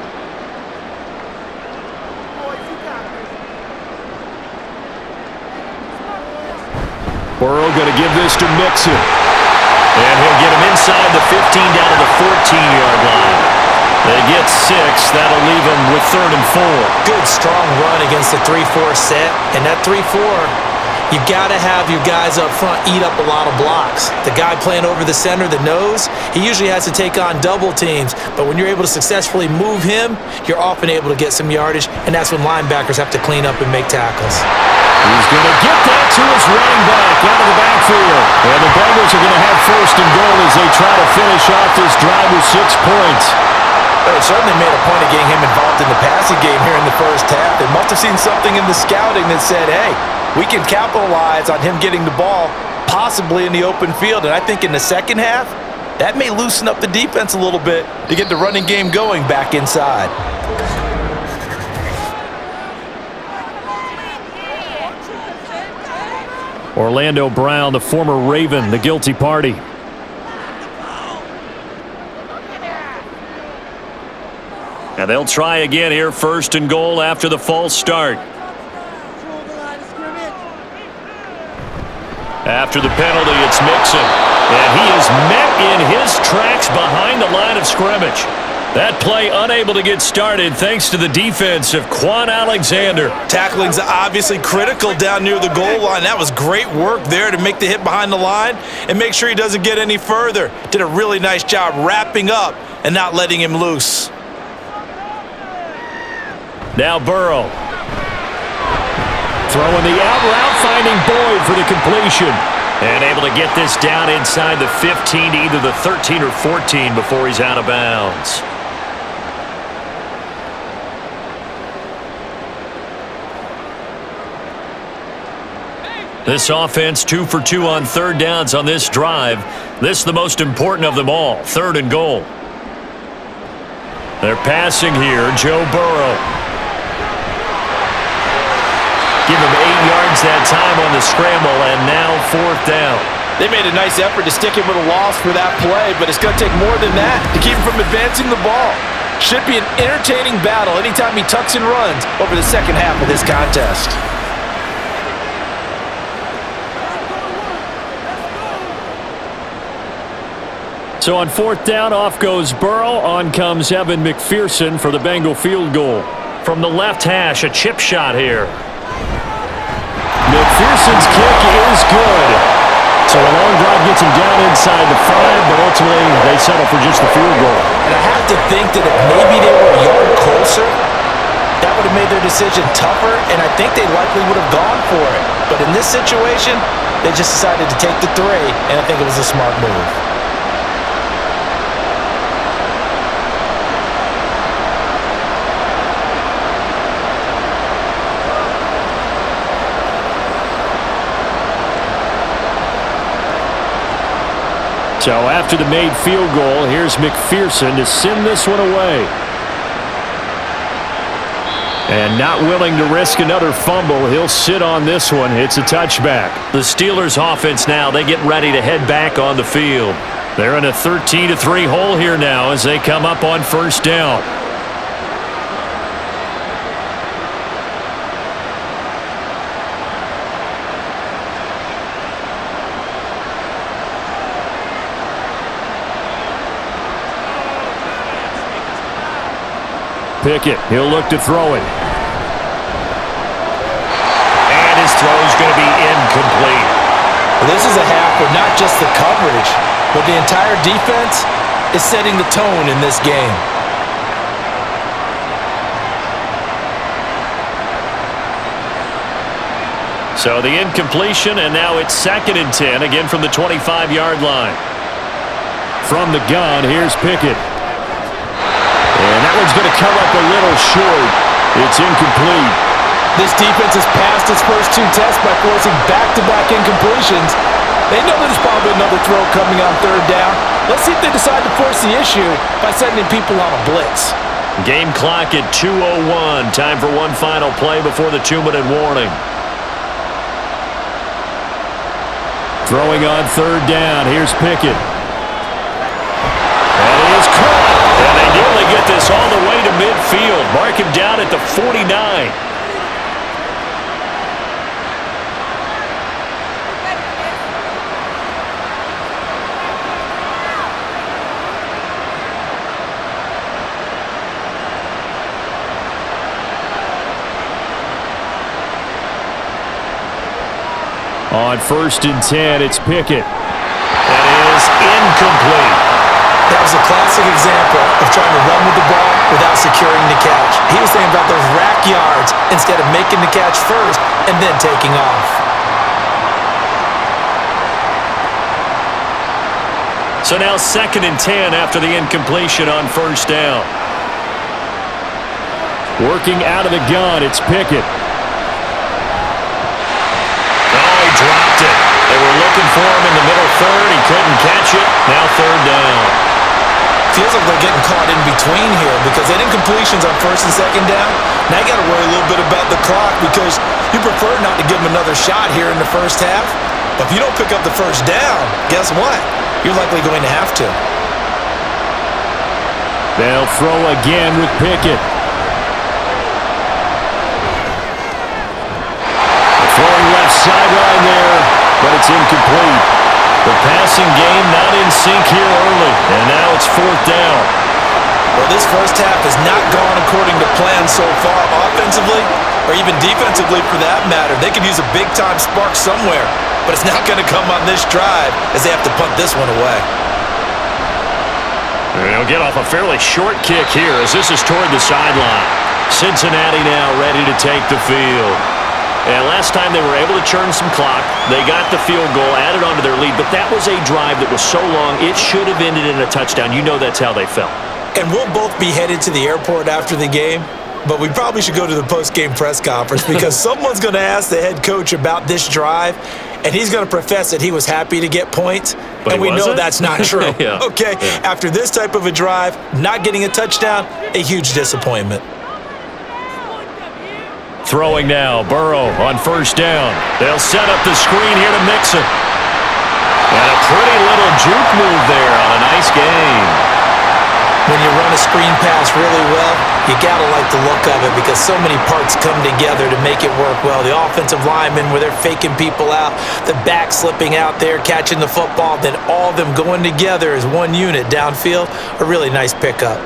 Burrow going to give this to Mixon. And he'll get him inside the 15 down to the 14-yard line. They get 6. That'll leave them with 3rd and 4. Good, strong run against the 3-4 set. And that 3-4, you've got to have your guys up front eat up a lot of blocks. The guy playing over the center, the nose, he usually has to take on double teams. But when you're able to successfully move him, you're often able to get some yardage. And that's when linebackers have to clean up and make tackles. He's going to get that to his running back out of the backfield. And the Bengals are going to have 1st and goal as they try to finish off this drive with 6 points. But it certainly made a point of getting him involved in the passing game here in the first half. They must have seen something in the scouting that said, hey, we can capitalize on him getting the ball possibly in the open field. And I think in the second half, that may loosen up the defense a little bit to get the running game going back inside. Orlando Brown, the former Raven, the guilty party. And they'll try again here, 1st and goal after the false start. After the penalty, it's Mixon. And he is met in his tracks behind the line of scrimmage. That play unable to get started thanks to the defense of Quan Alexander. Tackling's obviously critical down near the goal line. That was great work there to make the hit behind the line and make sure he doesn't get any further. Did a really nice job wrapping up and not letting him loose. Now Burrow. Throwing the out route, finding Boyd for the completion. And able to get this down inside the 15 to either the 13 or 14 before he's out of bounds. This offense 2 for 2 on 3rd downs on this drive. This is the most important of them all, 3rd and goal. They're passing here, Joe Burrow. Give him 8 yards that time on the scramble, and now 4th down. They made a nice effort to stick him with a loss for that play, but it's going to take more than that to keep him from advancing the ball. Should be an entertaining battle anytime he tucks and runs over the second half of this contest. So on 4th down, off goes Burrow. On comes Evan McPherson for the Bengal field goal. From the left hash, a chip shot here. McPherson's kick is good. So a long drive gets him down inside the 5, but ultimately they settle for just the field goal. And I have to think that if maybe they were a yard closer, that would have made their decision tougher, and I think they likely would have gone for it. But in this situation, they just decided to take the 3, and I think it was a smart move. So after the made field goal, here's McPherson to send this one away. And not willing to risk another fumble, he'll sit on this one. It's a touchback. The Steelers offense now, they get ready to head back on the field. They're in a 13-3 hole here now as they come up on 1st down. Pickett, he'll look to throw it. And his throw's going to be incomplete. Well, this is a half where not just the coverage, but the entire defense is setting the tone in this game. So the incompletion, and now it's 2nd and 10, again from the 25-yard line. From the gun, here's Pickett. And that one's going to come up a little short. It's incomplete. This defense has passed its first 2 tests by forcing back-to-back incompletions. They know there's probably another throw coming on 3rd down. Let's see if they decide to force the issue by sending people on a blitz. Game clock at 2:01. Time for one final play before the 2-minute warning. Throwing on 3rd down. Here's Pickett. And he is Mark him down at the 49. On 1st and 10, it's Pickett. That is incomplete. That was a classic example of trying to run with the ball without securing the catch. He was thinking about those rack yards instead of making the catch first and then taking off. So now 2nd and 10 after the incompletion on 1st down. Working out of the gun, it's Pickett. Dropped it. They were looking for him in the middle third. He couldn't catch it. Now 3rd down. Feels like they're getting caught in between here because they had incompletions on 1st and 2nd down. Now you got to worry a little bit about the clock because you prefer not to give them another shot here in the first half. But if you don't pick up the 1st down, guess what? You're likely going to have to. They'll throw again with Pickett. Throwing left sideline there, but it's incomplete. The passing game not in sync here early, and now it's 4th down. Well, this first half has not gone according to plan so far offensively, or even defensively for that matter. They could use a big-time spark somewhere, but it's not going to come on this drive as they have to punt this one away. They'll get off a fairly short kick here as this is toward the sideline. Cincinnati now ready to take the field. And last time they were able to churn some clock. They got the field goal, added on to their lead, but that was a drive that was so long, it should have ended in a touchdown. You know that's how they felt. And we'll both be headed to the airport after the game, but we probably should go to the post-game press conference because someone's going to ask the head coach about this drive, and he's going to profess that he was happy to get points, but and we know that's not true. Yeah. Okay, yeah. After this type of a drive, not getting a touchdown, a huge disappointment. Throwing now, Burrow on 1st down. They'll set up the screen here to Mixon. And a pretty little juke move there on a nice game. When you run a screen pass really well, you gotta like the look of it because so many parts come together to make it work well. The offensive linemen where they're faking people out, the back slipping out there, catching the football, then all of them going together as one unit downfield. A really nice pickup.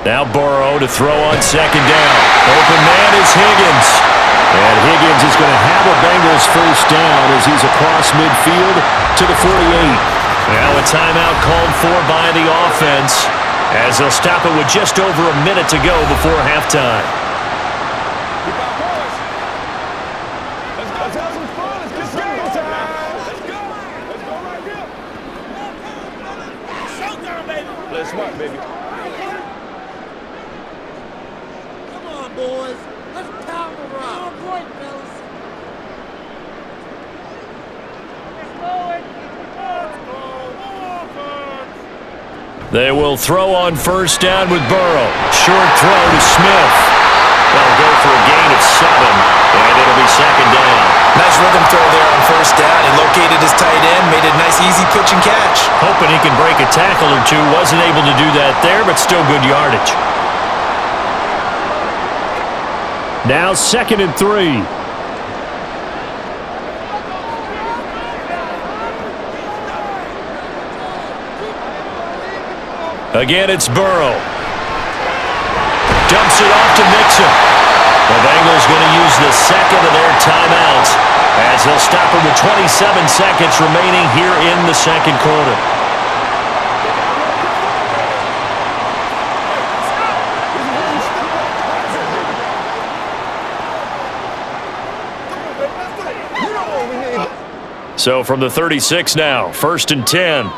Now Burrow to throw on 2nd down. Open man is Higgins. And Higgins is going to have a Bengals 1st down as he's across midfield to the 48. Now a timeout called for by the offense as they'll stop it with just over a minute to go before halftime. Let's have some fun. Let's get game time. Let's go. Let's go right here. Showtime, baby. Let's rock, baby. Boys, let's power around. On point, fellas. They will throw on 1st down with Burrow. Short throw to Smith. They'll go for a gain of 7, and it'll be 2nd down. Nice rhythm throw there on 1st down. He located his tight end, made a nice easy pitch and catch. Hoping he can break a tackle or two. Wasn't able to do that there, but still good yardage. Now 2nd and 3. Again, it's Burrow. Dumps it off to Mixon. The Bengals going to use the 2nd of their timeouts as they'll stop it with 27 seconds remaining here in the 2nd quarter. So from the 36 now, 1st and 10.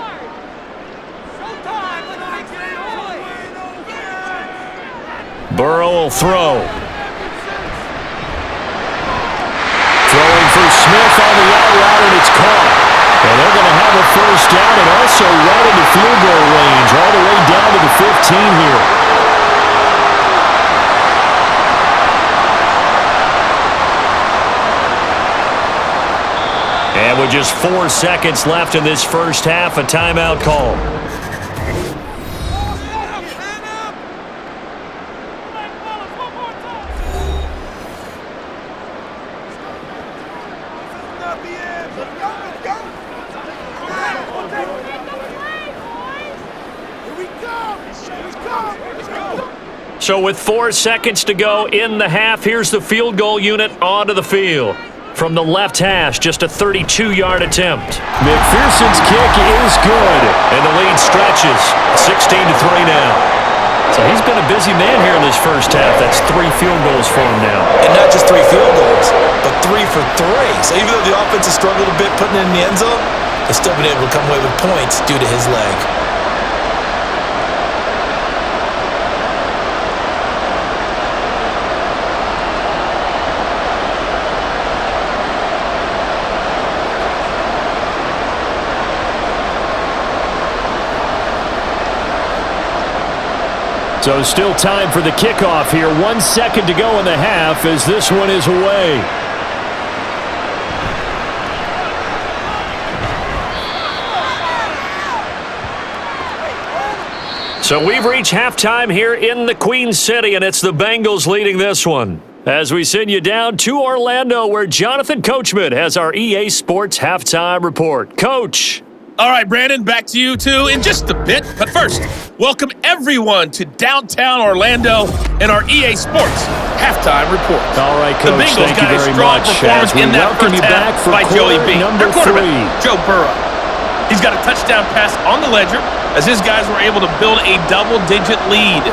Burrow will throw. Throwing for Smith on the out route, and it's caught. And they're going to have a 1st down and also right into field goal range, all the way down to the 15 here. And with just 4 seconds left in this first half, a timeout call. So with 4 seconds to go in the half, here's the field goal unit onto the field. From the left hash, just a 32-yard attempt. McPherson's kick is good, and the lead stretches. 16-3 now. So he's been a busy man here in this first half. That's 3 field goals for him now. And not just 3 field goals, but 3 for 3. So even though the offense has struggled a bit putting it in the end zone, they've still been able to come away with points due to his leg. So still time for the kickoff here. 1 second to go in the half as this one is away. So we've reached halftime here in the Queen City, and it's the Bengals leading this one. As we send you down to Orlando, where Jonathan Coachman has our EA Sports halftime report. Coach. All right, Brandon, back to you two in just a bit. But first, welcome everyone to downtown Orlando and our EA Sports halftime report. All right, Coach, the Bengals thank got you a very strong much. performance in that welcome first you back half for by Joey B. number Their quarterback, 3. Joe Burrow. He's got a touchdown pass on the ledger as his guys were able to build a double-digit lead.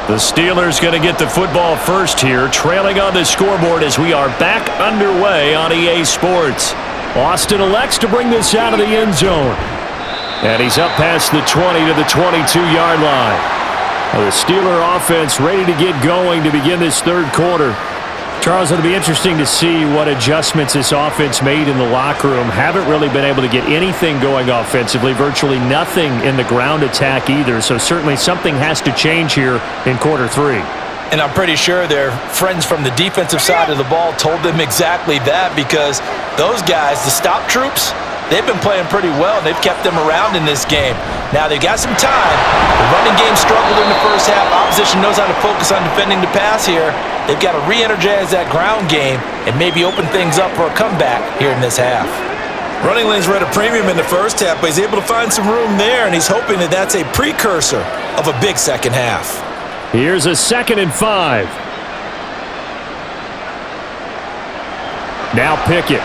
The Steelers going to get the football first here, trailing on the scoreboard as we are back underway on EA Sports. Austin elects to bring this out of the end zone. And he's up past the 20 to the 22-yard line. The Steeler offense ready to get going to begin this third quarter. Charles, it'll be interesting to see what adjustments this offense made in the locker room. Haven't really been able to get anything going offensively, virtually nothing in the ground attack either. So certainly something has to change here in quarter 3. And I'm pretty sure their friends from the defensive side of the ball told them exactly that, because those guys, the stop troops, they've been playing pretty well, and they've kept them around in this game. Now, they've got some time. The running game struggled in the first half. Opposition knows how to focus on defending the pass here. They've got to re-energize that ground game and maybe open things up for a comeback here in this half. Running lanes were at a premium in the first half, but he's able to find some room there, and he's hoping that that's a precursor of a big second half. Here's a 2nd and 5. Now Pickett.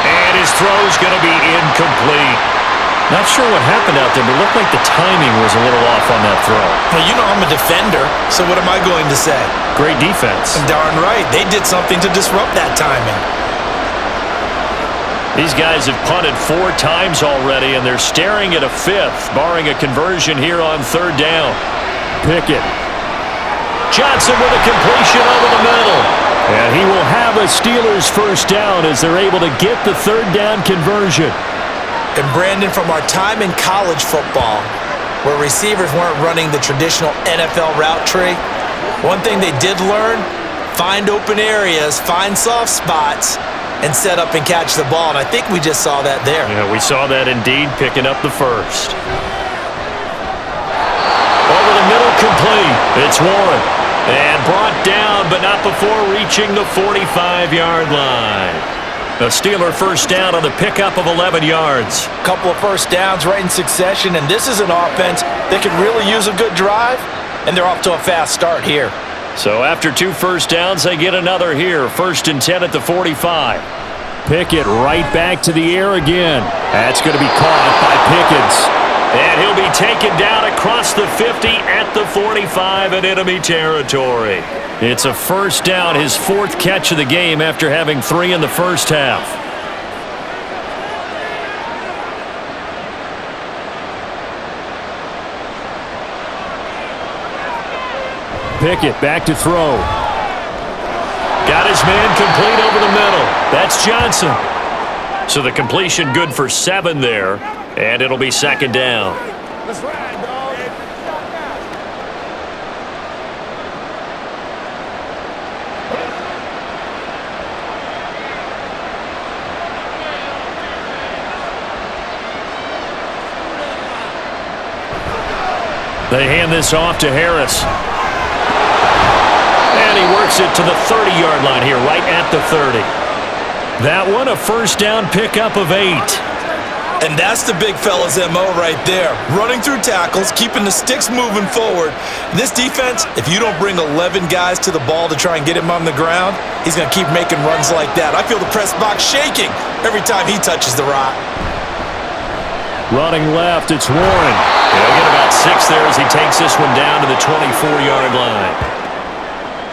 And his throw's going to be incomplete. Not sure what happened out there, but it looked like the timing was a little off on that throw. Well, you know I'm a defender, so what am I going to say? Great defense. Darn right. They did something to disrupt that timing. These guys have punted 4 times already, and they're staring at a 5th, barring a conversion here on 3rd down. Pickett. Johnson with a completion over the middle. And he will have a Steelers first down as they're able to get the 3rd down conversion. And Brandon, from our time in college football, where receivers weren't running the traditional NFL route tree, one thing they did learn, find open areas, find soft spots, and set up and catch the ball. And I think we just saw that there. Yeah, we saw that indeed, picking up the first. Over the middle, complete. It's Warren. And brought down, but not before reaching the 45-yard line. The Steeler first down on the pickup of 11 yards. Couple of first downs right in succession, and this is an offense that could really use a good drive, and they're off to a fast start here. So after 2 first downs, they get another here. 1st and 10 at the 45. Pickett right back to the air again. That's going to be caught by Pickens. And he'll be taken down across the 50 at the 45 in enemy territory. It's a first down, his 4th catch of the game after having 3 in the first half. Pickett back to throw. Got his man complete over the middle. That's Johnson. So the completion good for 7 there, and it'll be 2nd down. Let's ride, dog. Stop now. They hand this off to Harris. And he works it to the 30-yard line here, right at the 30. That one, a first down pickup of 8. And that's the big fella's MO right there. Running through tackles, keeping the sticks moving forward. This defense, if you don't bring 11 guys to the ball to try and get him on the ground, he's going to keep making runs like that. I feel the press box shaking every time he touches the rock. Running left, it's Warren. He'll get about 6 there as he takes this one down to the 24-yard line.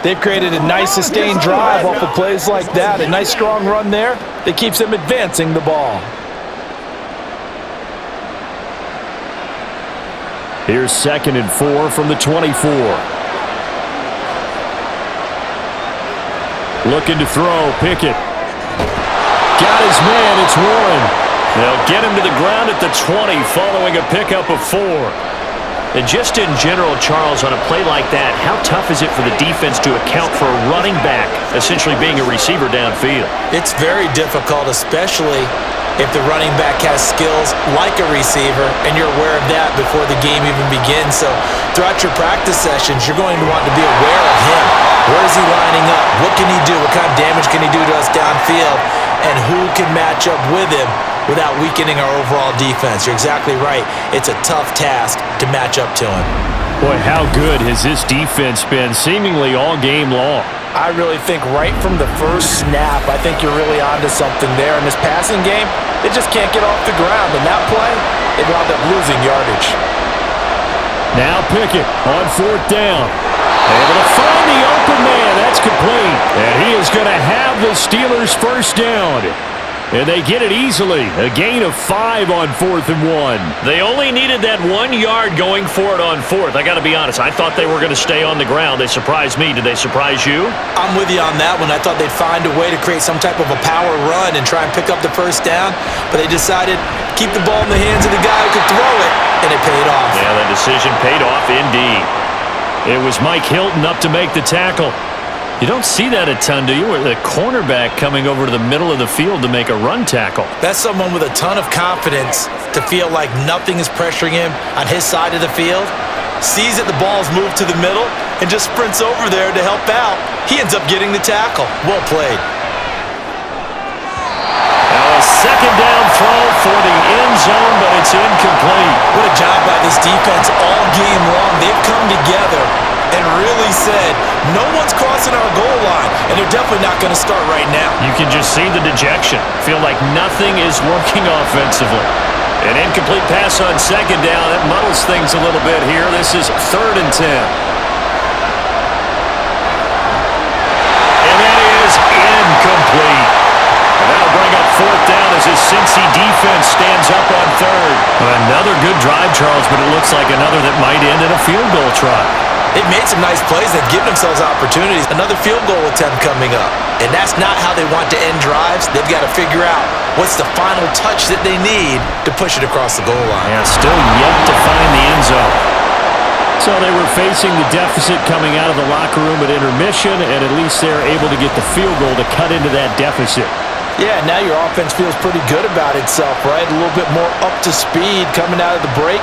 They've created a nice sustained drive off of plays like that. A nice strong run there that keeps them advancing the ball. Here's 2nd and 4 from the 24. Looking to throw, Pickett. Got his man, it's Warren. They'll get him to the ground at the 20 following a pickup of 4. And just in general, Charles, on a play like that, how tough is it for the defense to account for a running back essentially being a receiver downfield? It's very difficult, especially if the running back has skills like a receiver, and you're aware of that before the game even begins. So throughout your practice sessions, you're going to want to be aware of him. Where is he lining up? What can he do? What kind of damage can he do to us downfield? And who can match up with him without weakening our overall defense? You're exactly right. It's a tough task to match up to him. Boy, how good has this defense been seemingly all game long? I really think right from the first snap, I think you're really onto something there. In this passing game, they just can't get off the ground. In that play, they wound up losing yardage. Now Pickett on 4th down. Able to find the open man. That's complete. And he is going to have the Steelers' first down. And they get it easily. A gain of 5 on 4th and 1. They only needed that 1 yard going for it on 4th. I got to be honest. I thought they were going to stay on the ground. They surprised me. Did they surprise you? I'm with you on that one. I thought they'd find a way to create some type of a power run and try and pick up the first down. But they decided to keep the ball in the hands of the guy who could throw it. And it paid off. Yeah, the decision paid off indeed. It was Mike Hilton up to make the tackle. You don't see that a ton, do you? Where the cornerback coming over to the middle of the field to make a run tackle. That's someone with a ton of confidence to feel like nothing is pressuring him on his side of the field. Sees that the ball's moved to the middle and just sprints over there to help out. He ends up getting the tackle. Well played. Now a 2nd down throw for the end zone, but it's incomplete. What a job by this defense all game long. They've come together and really said, no one's crossing our goal line, and they're definitely not going to start right now. You can just see the dejection. Feel like nothing is working offensively. An incomplete pass on 2nd down. It muddles things a little bit here. This is 3rd and 10. And that is incomplete. And that'll bring up 4th down as his Cincy defense stands up on 3rd. Another good drive, Charles, but it looks like another that might end in a field goal try. They've made some nice plays. They've given themselves opportunities. Another field goal attempt coming up. And that's not how they want to end drives. They've got to figure out what's the final touch that they need to push it across the goal line. Yeah, still yet to find the end zone. So they were facing the deficit coming out of the locker room at intermission, and at least they're able to get the field goal to cut into that deficit. Yeah, now your offense feels pretty good about itself, right? A little bit more up to speed coming out of the break.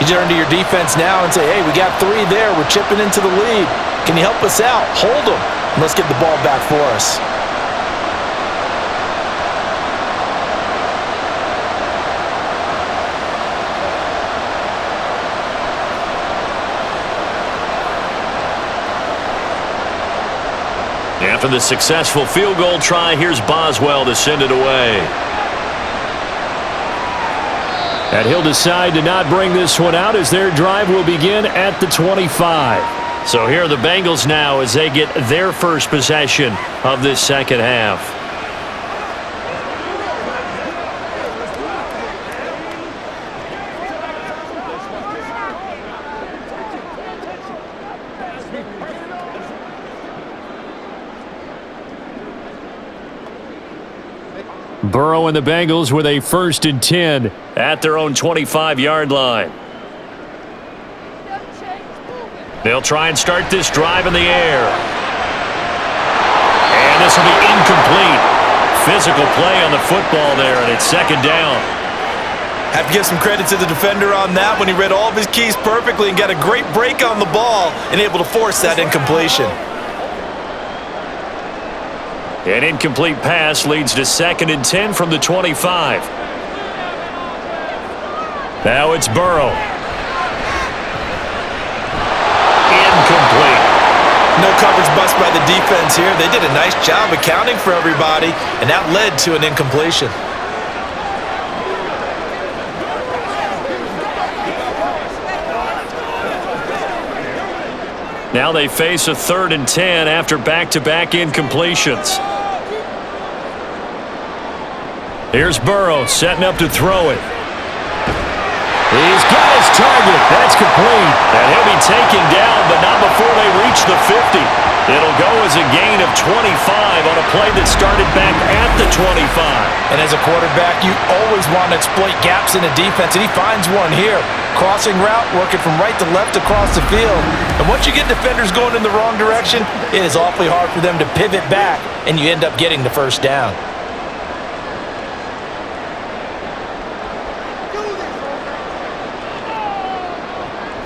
You turn to your defense now and say, hey, we got 3 there. We're chipping into the lead. Can you help us out? Hold them. And let's get the ball back for us. After the successful field goal try, here's Boswell to send it away. And he'll decide to not bring this one out as their drive will begin at the 25. So here are the Bengals now as they get their first possession of this second half. Burrow and the Bengals with a 1st and 10 At their own 25-yard line. They'll try and start this drive in the air. And this will be incomplete. Physical play on the football there, and it's second down. Have to give some credit to the defender on that when he read all of his keys perfectly and got a great break on the ball and able to force that incompletion. An incomplete pass leads to 2nd and 10 from the 25. Now it's Burrow. Incomplete. No coverage bust by the defense here. They did a nice job accounting for everybody, and that led to an incompletion. Now they face a 3rd and 10 after back-to-back incompletions. Here's Burrow setting up to throw it. He's got his target. That's complete. And he'll be taken down, but not before they reach the 50. It'll go as a gain of 25 on a play that started back at the 25. And as a quarterback, you always want to exploit gaps in the defense, and he finds one here. Crossing route, working from right to left across the field. And once you get defenders going in the wrong direction, it is awfully hard for them to pivot back, and you end up getting the first down.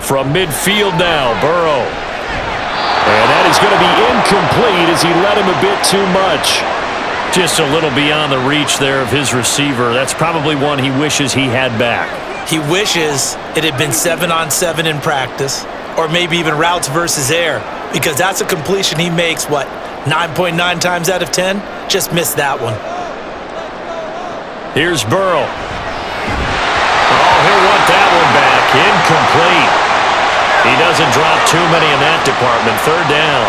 From midfield now, Burrow. And that is going to be incomplete as he led him a bit too much. Just a little beyond the reach there of his receiver. That's probably one he wishes he had back. He wishes it had been 7-on-7 in practice, or maybe even routes versus air, because that's a completion he makes, 9.9 times out of 10? Just missed that one. Here's Burrow. Oh, he'll want that one back. Incomplete. He doesn't drop too many in that department. 3rd down.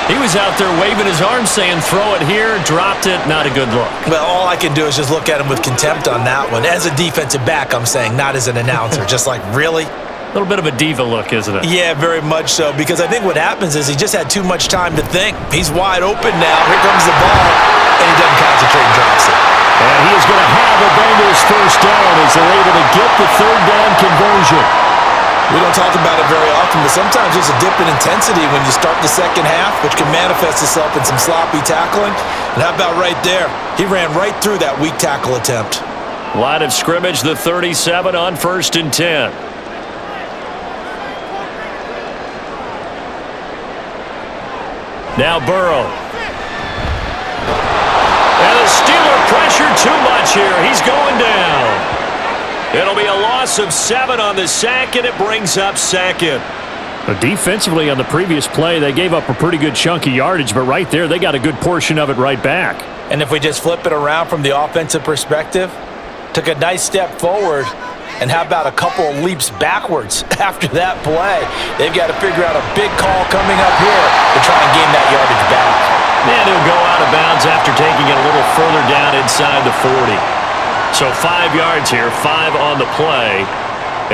He was out there waving his arms saying, throw it here, dropped it, not a good look. Well, all I can do is just look at him with contempt on that one. As a defensive back, I'm saying, not as an announcer. Just like, really? A little bit of a diva look, isn't it? Yeah, very much so, because I think what happens is he just had too much time to think. He's wide open now. Here comes the ball, and he doesn't concentrate and drops it. And he is going to have a Bengals first down as they're able to get the 3rd down conversion. We don't talk about it very often, but sometimes there's a dip in intensity when you start the second half, which can manifest itself in some sloppy tackling. And how about right there? He ran right through that weak tackle attempt. Line of scrimmage, the 37 on 1st and 10. Now Burrow. And the Steeler pressure too much here. He's going down. It'll be a loss of 7 on the sack, and it brings up 2nd. But defensively on the previous play, they gave up a pretty good chunk of yardage, but right there, they got a good portion of it right back. And if we just flip it around from the offensive perspective, took a nice step forward, and how about a couple of leaps backwards after that play? They've got to figure out a big call coming up here to try and gain that yardage back. And he'll go out of bounds after taking it a little further down inside the 40. So 5 yards here, 5 on the play.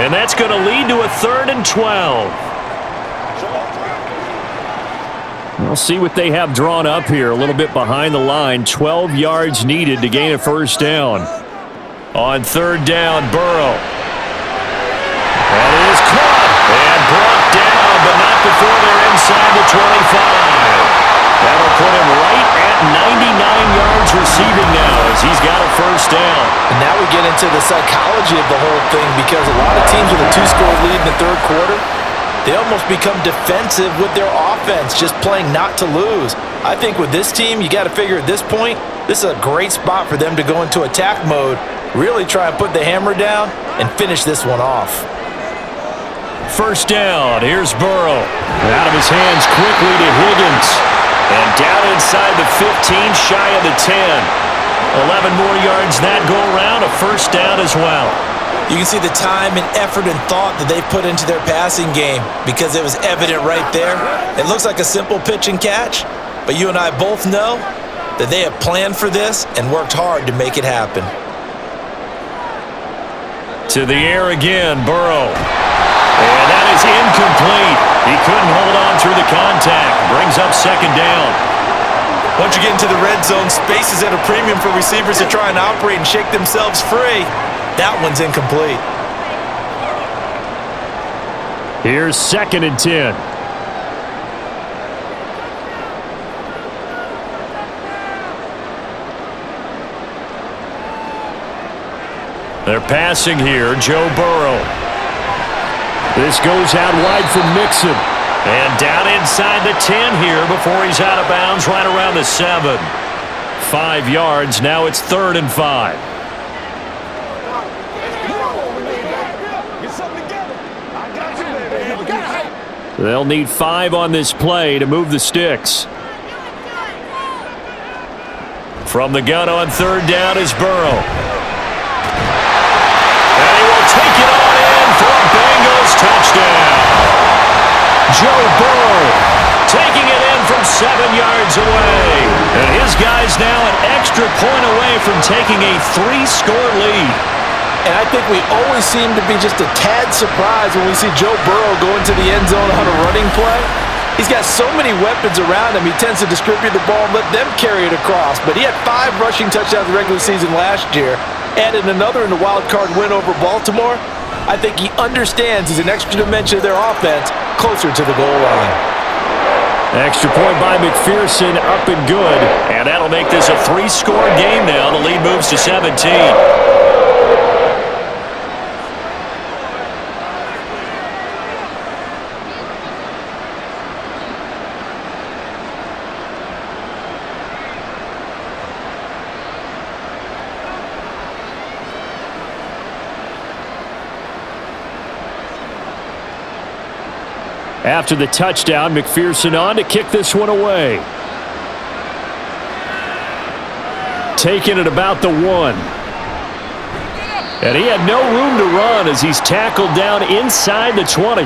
And that's going to lead to a 3rd and 12. We'll see what they have drawn up here. A little bit behind the line. 12 yards needed to gain a first down. On 3rd down, Burrow. And it is caught and brought down, but not before they're inside the 25. That'll put him right at 99 yards receiving now as he's got a first down. And now we get into the psychology of the whole thing, because a lot of teams with a 2-score lead in the 3rd quarter, they almost become defensive with their offense, just playing not to lose. I think with this team, you got to figure at this point, this is a great spot for them to go into attack mode, really try and put the hammer down and finish this one off. First down, here's Burrow. Out of his hands quickly to Higgins. And down inside the 15, shy of the 10. 11 more yards that go around, a first down as well. You can see the time and effort and thought that they put into their passing game, because it was evident right there. It looks like a simple pitch and catch, but you and I both know that they have planned for this and worked hard to make it happen. To the air again, Burrow. And that is incomplete. He couldn't hold on through the contact. Brings up 2nd down. Once you get into the red zone, space is at a premium for receivers to try and operate and shake themselves free. That one's incomplete. Here's 2nd and 10. They're passing here, Joe Burrow. This goes out wide for Mixon. And down inside the 10 here before he's out of bounds right around the 7. 5 yards, now it's 3rd and 5. Get something together. I got you, baby. They'll need 5 on this play to move the sticks. From the gun on 3rd down is Burrow. And he will take it on in for a Bengals touchdown. Joe Burrow taking it in from 7 yards away. And his guy's now an extra point away from taking a 3-score lead. And I think we always seem to be just a tad surprised when we see Joe Burrow go into the end zone on a running play. He's got so many weapons around him, he tends to distribute the ball and let them carry it across. But he had 5 rushing touchdowns in the regular season last year, added another in the wild card win over Baltimore. I think he understands he's an extra dimension of their offense closer to the goal line. Extra point by McPherson, up and good. And that'll make this a 3-score game now. The lead moves to 17. After the touchdown, McPherson on to kick this one away. Taking it about the 1. And he had no room to run as he's tackled down inside the 20.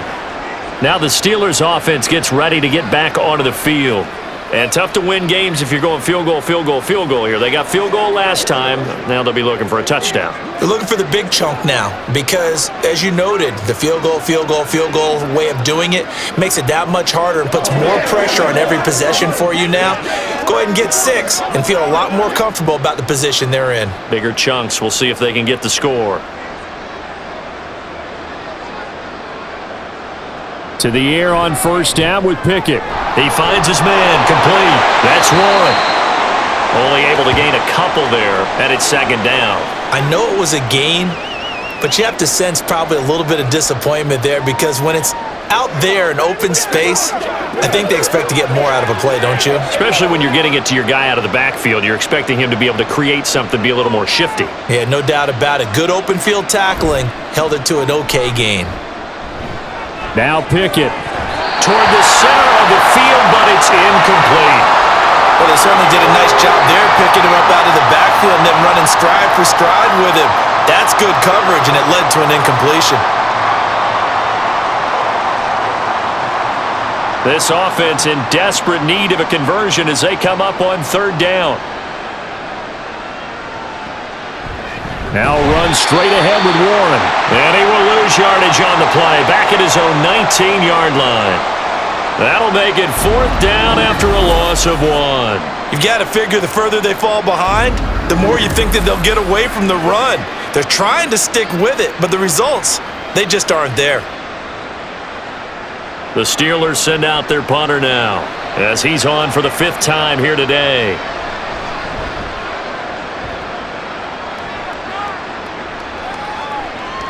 Now the Steelers offense gets ready to get back onto the field. And tough to win games if you're going field goal, field goal, field goal here. They got field goal last time. Now they'll be looking for a touchdown. They're looking for the big chunk now because, as you noted, the field goal way of doing it makes it that much harder and puts more pressure on every possession for you now. Go ahead and get 6 and feel a lot more comfortable about the position they're in. Bigger chunks. We'll see if they can get the score. To the air on 1st down with Pickett. He finds his man, complete. That's 1. Only able to gain a couple there, and it's 2nd down. I know it was a gain, but you have to sense probably a little bit of disappointment there because when it's out there in open space, I think they expect to get more out of a play, don't you? Especially when you're getting it to your guy out of the backfield. You're expecting him to be able to create something, be a little more shifty. Yeah, no doubt about it. Good open field tackling held it to an okay gain. Now Pickett. Toward the center of the field, but it's incomplete. Well, they certainly did a nice job there picking him up out of the backfield and then running stride for stride with him. That's good coverage, and it led to an incompletion. This offense in desperate need of a conversion as they come up on 3rd down. Now runs straight ahead with Warren. And he will lose yardage on the play. Back at his own 19-yard line. That'll make it 4th down after a loss of 1. You've got to figure the further they fall behind, the more you think that they'll get away from the run. They're trying to stick with it, but the results, they just aren't there. The Steelers send out their punter now as he's on for the 5th time here today.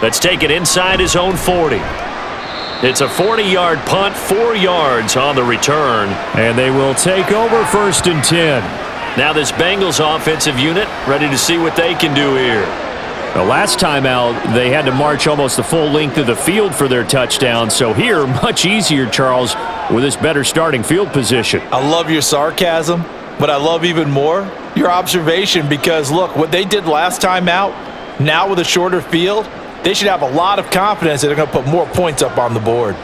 Let's take it inside his own 40. It's a 40-yard punt, 4 yards on the return. And they will take over 1st and 10. Now this Bengals offensive unit ready to see what they can do here. The last time out, they had to march almost the full length of the field for their touchdown. So here, much easier, Charles, with this better starting field position. I love your sarcasm, but I love even more your observation because, look, what they did last time out, now with a shorter field, they should have a lot of confidence that they're going to put more points up on the board.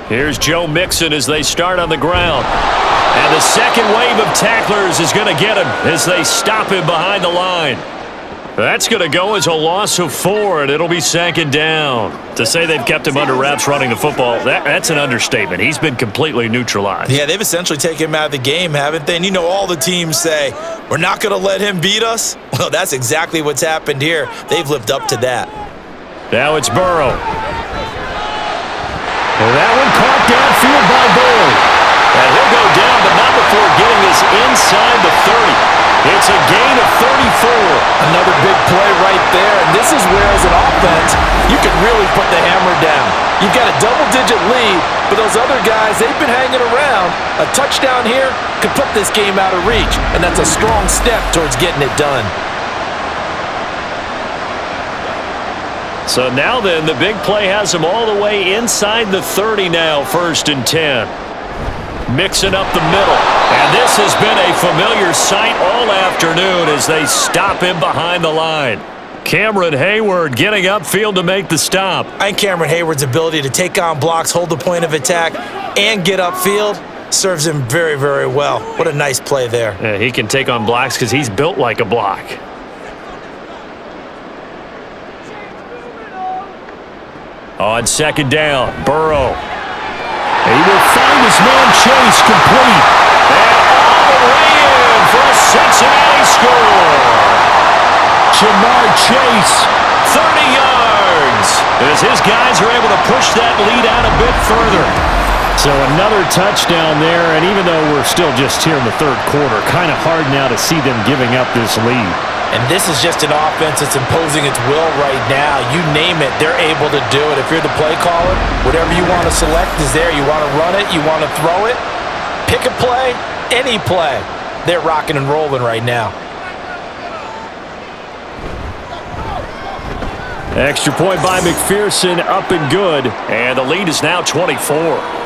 Here's Joe Mixon as they start on the ground. And the second wave of tacklers is going to get him as they stop him behind the line. That's going to go as a loss of 4, and it'll be 2nd down. To say they've kept him under wraps running the football, that's an understatement. He's been completely neutralized. Yeah, they've essentially taken him out of the game, haven't they? And you know all the teams say, we're not going to let him beat us. Well, that's exactly what's happened here. They've lived up to that. Now it's Burrow. And that one caught downfield by Burrow. And he'll go down, but not before getting this inside the 30. It's a gain of 34. Another big play right there, and this is where, as an offense, you can really put the hammer down. You've got a double-digit lead, but those other guys, they've been hanging around. A touchdown here could put this game out of reach, and that's a strong step towards getting it done. So now then, the big play has them all the way inside the 30 now, 1st and 10. Mixing up the middle. And this has been a familiar sight all afternoon as they stop him behind the line. Cameron Hayward getting upfield to make the stop. I think Cameron Hayward's ability to take on blocks, hold the point of attack, and get upfield serves him very, very well. What a nice play there. Yeah, he can take on blocks because he's built like a block. On 2nd down, Burrow. He will find his man Chase complete. And all the way in for a Cincinnati score. Jamar Chase. 30 yards. As his guys are able to push that lead out a bit further. So another touchdown there, and even though we're still just here in the 3rd quarter, kind of hard now to see them giving up this lead. And this is just an offense that's imposing its will right now. You name it, they're able to do it. If you're the play caller, whatever you want to select is there. You want to run it, you want to throw it, pick a play, any play. They're rocking and rolling right now. Extra point by McPherson, up and good. And the lead is now 24.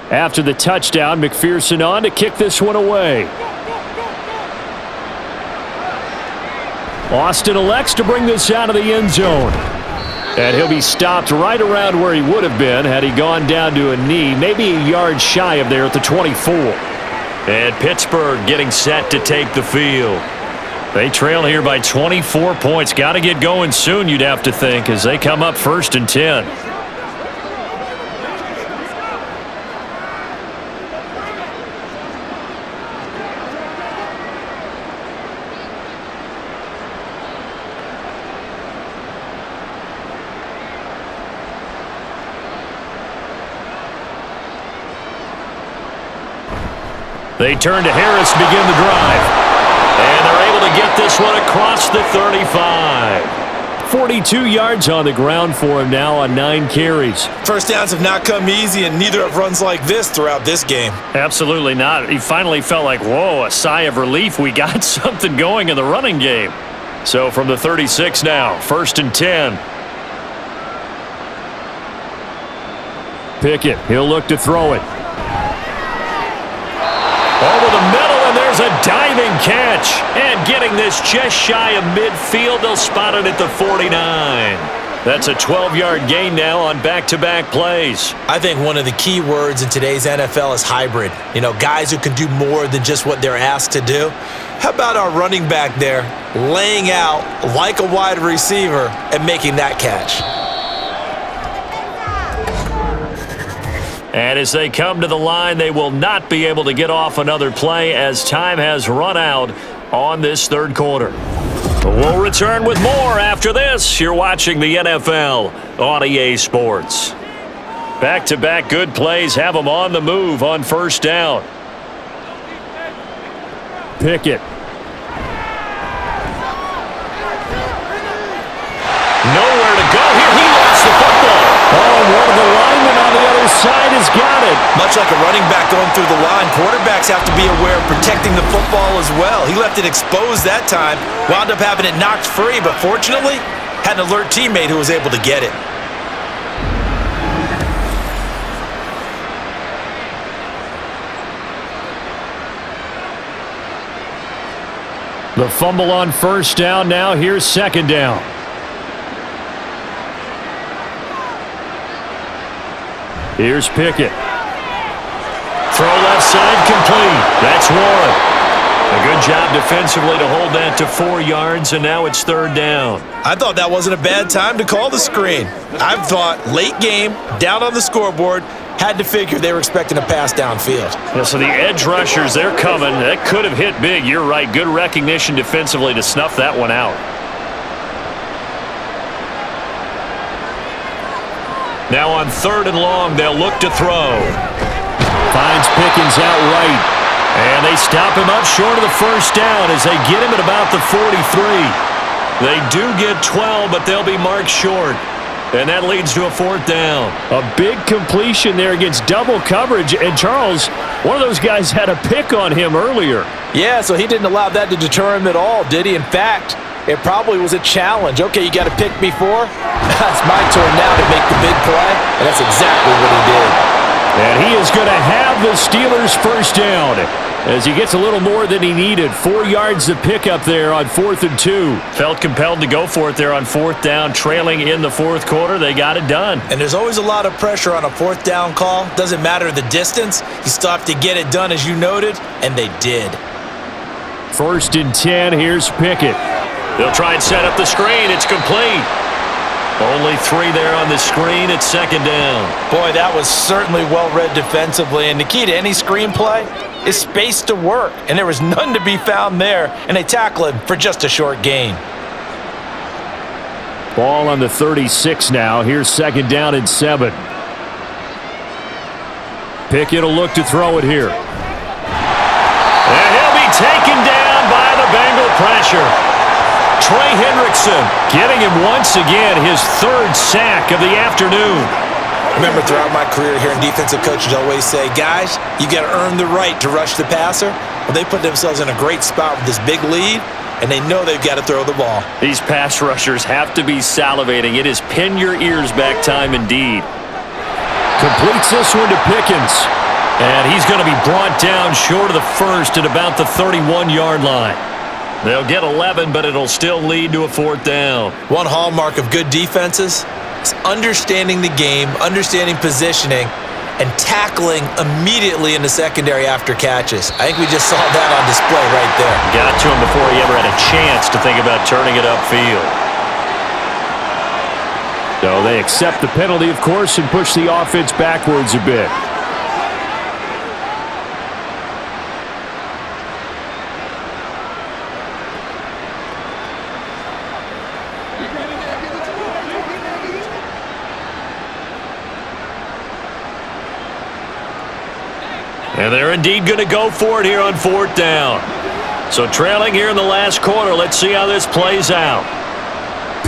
After the touchdown, McPherson on to kick this one away. Austin elects to bring this out of the end zone. And he'll be stopped right around where he would have been had he gone down to a knee, maybe a yard shy of there at the 24. And Pittsburgh getting set to take the field. They trail here by 24 points. Got to get going soon, you'd have to think, as they come up 1st and 10. They turn to Harris to begin the drive. And they're able to get this one across the 35. 42 yards on the ground for him now on 9 carries. First downs have not come easy, and neither have runs like this throughout this game. Absolutely not. He finally felt like, whoa, a sigh of relief. We got something going in the running game. So from the 36 now, 1st and 10. Pickett, he'll look to throw it. Over the middle, and there's a diving catch. And getting this just shy of midfield, they'll spot it at the 49. That's a 12-yard gain now on back-to-back plays. I think one of the key words in today's NFL is hybrid. You know, guys who can do more than just what they're asked to do. How about our running back there laying out like a wide receiver and making that catch? And as they come to the line, they will not be able to get off another play as time has run out on this 3rd quarter. We'll return with more after this. You're watching the NFL on EA Sports. Back-to-back good plays have them on the move on 1st down. Pickett. Nowhere to go here. He lost the football. Oh, one of the linemen on the other side has got it. Much like a running back going through the line, quarterbacks have to be aware of protecting the football as well. He left it exposed that time, wound up having it knocked free, but fortunately, had an alert teammate who was able to get it. The fumble on 1st down. Now here's 2nd down. Here's Pickett. Throw left side complete. That's one. A good job defensively to hold that to 4 yards, and now it's third down. I thought that wasn't a bad time to call the screen. I thought late game, down on the scoreboard, had to figure they were expecting a pass downfield. Yeah, so the edge rushers, they're coming. That could have hit big. You're right. Good recognition defensively to snuff that one out. Now on 3rd and long, they'll look to throw. Finds Pickens out right. And they stop him up short of the first down as they get him at about the 43. They do get 12, but they'll be marked short. And that leads to a 4th down. A big completion there against double coverage. And Charles, one of those guys had a pick on him earlier. Yeah, so he didn't allow that to deter him at all, did he? In fact, it probably was a challenge. Okay, you got to pick before. It's my turn now to make the big play. And that's exactly what he did. And he is going to have the Steelers' first down as he gets a little more than he needed. 4 yards to pick up there on 4th and 2. Felt compelled to go for it there on 4th down, trailing in the 4th quarter. They got it done. And there's always a lot of pressure on a 4th down call. Doesn't matter the distance. You still have to get it done, as you noted, and they did. 1st and 10. Here's Pickett. They'll try and set up the screen. It's complete. Only 3 there on the screen. It's 2nd down. Boy, that was certainly well-read defensively. And the key to any screenplay is space to work. And there was none to be found there. And they tackle him for just a short gain. Ball on the 36 now. Here's 2nd down and 7. Pickett will look to throw it here. And he'll be taken down by the Bengal pressure. Trey Hendrickson getting him once again, his 3rd sack of the afternoon. Remember, throughout my career here in defensive coaches always say, guys, you got to earn the right to rush the passer. Well, they put themselves in a great spot with this big lead, and they know they've got to throw the ball. These pass rushers have to be salivating. It is pin your ears back time indeed. Completes this one to Pickens. And he's going to be brought down short of the first at about the 31-yard line. They'll get 11, but it'll still lead to a 4th down. One hallmark of good defenses is understanding the game, understanding positioning, and tackling immediately in the secondary after catches. I think we just saw that on display right there. Got to him before he ever had a chance to think about turning it upfield. So they accept the penalty, of course, and push the offense backwards a bit. And they're indeed going to go for it here on 4th down. So trailing here in the last quarter. Let's see how this plays out.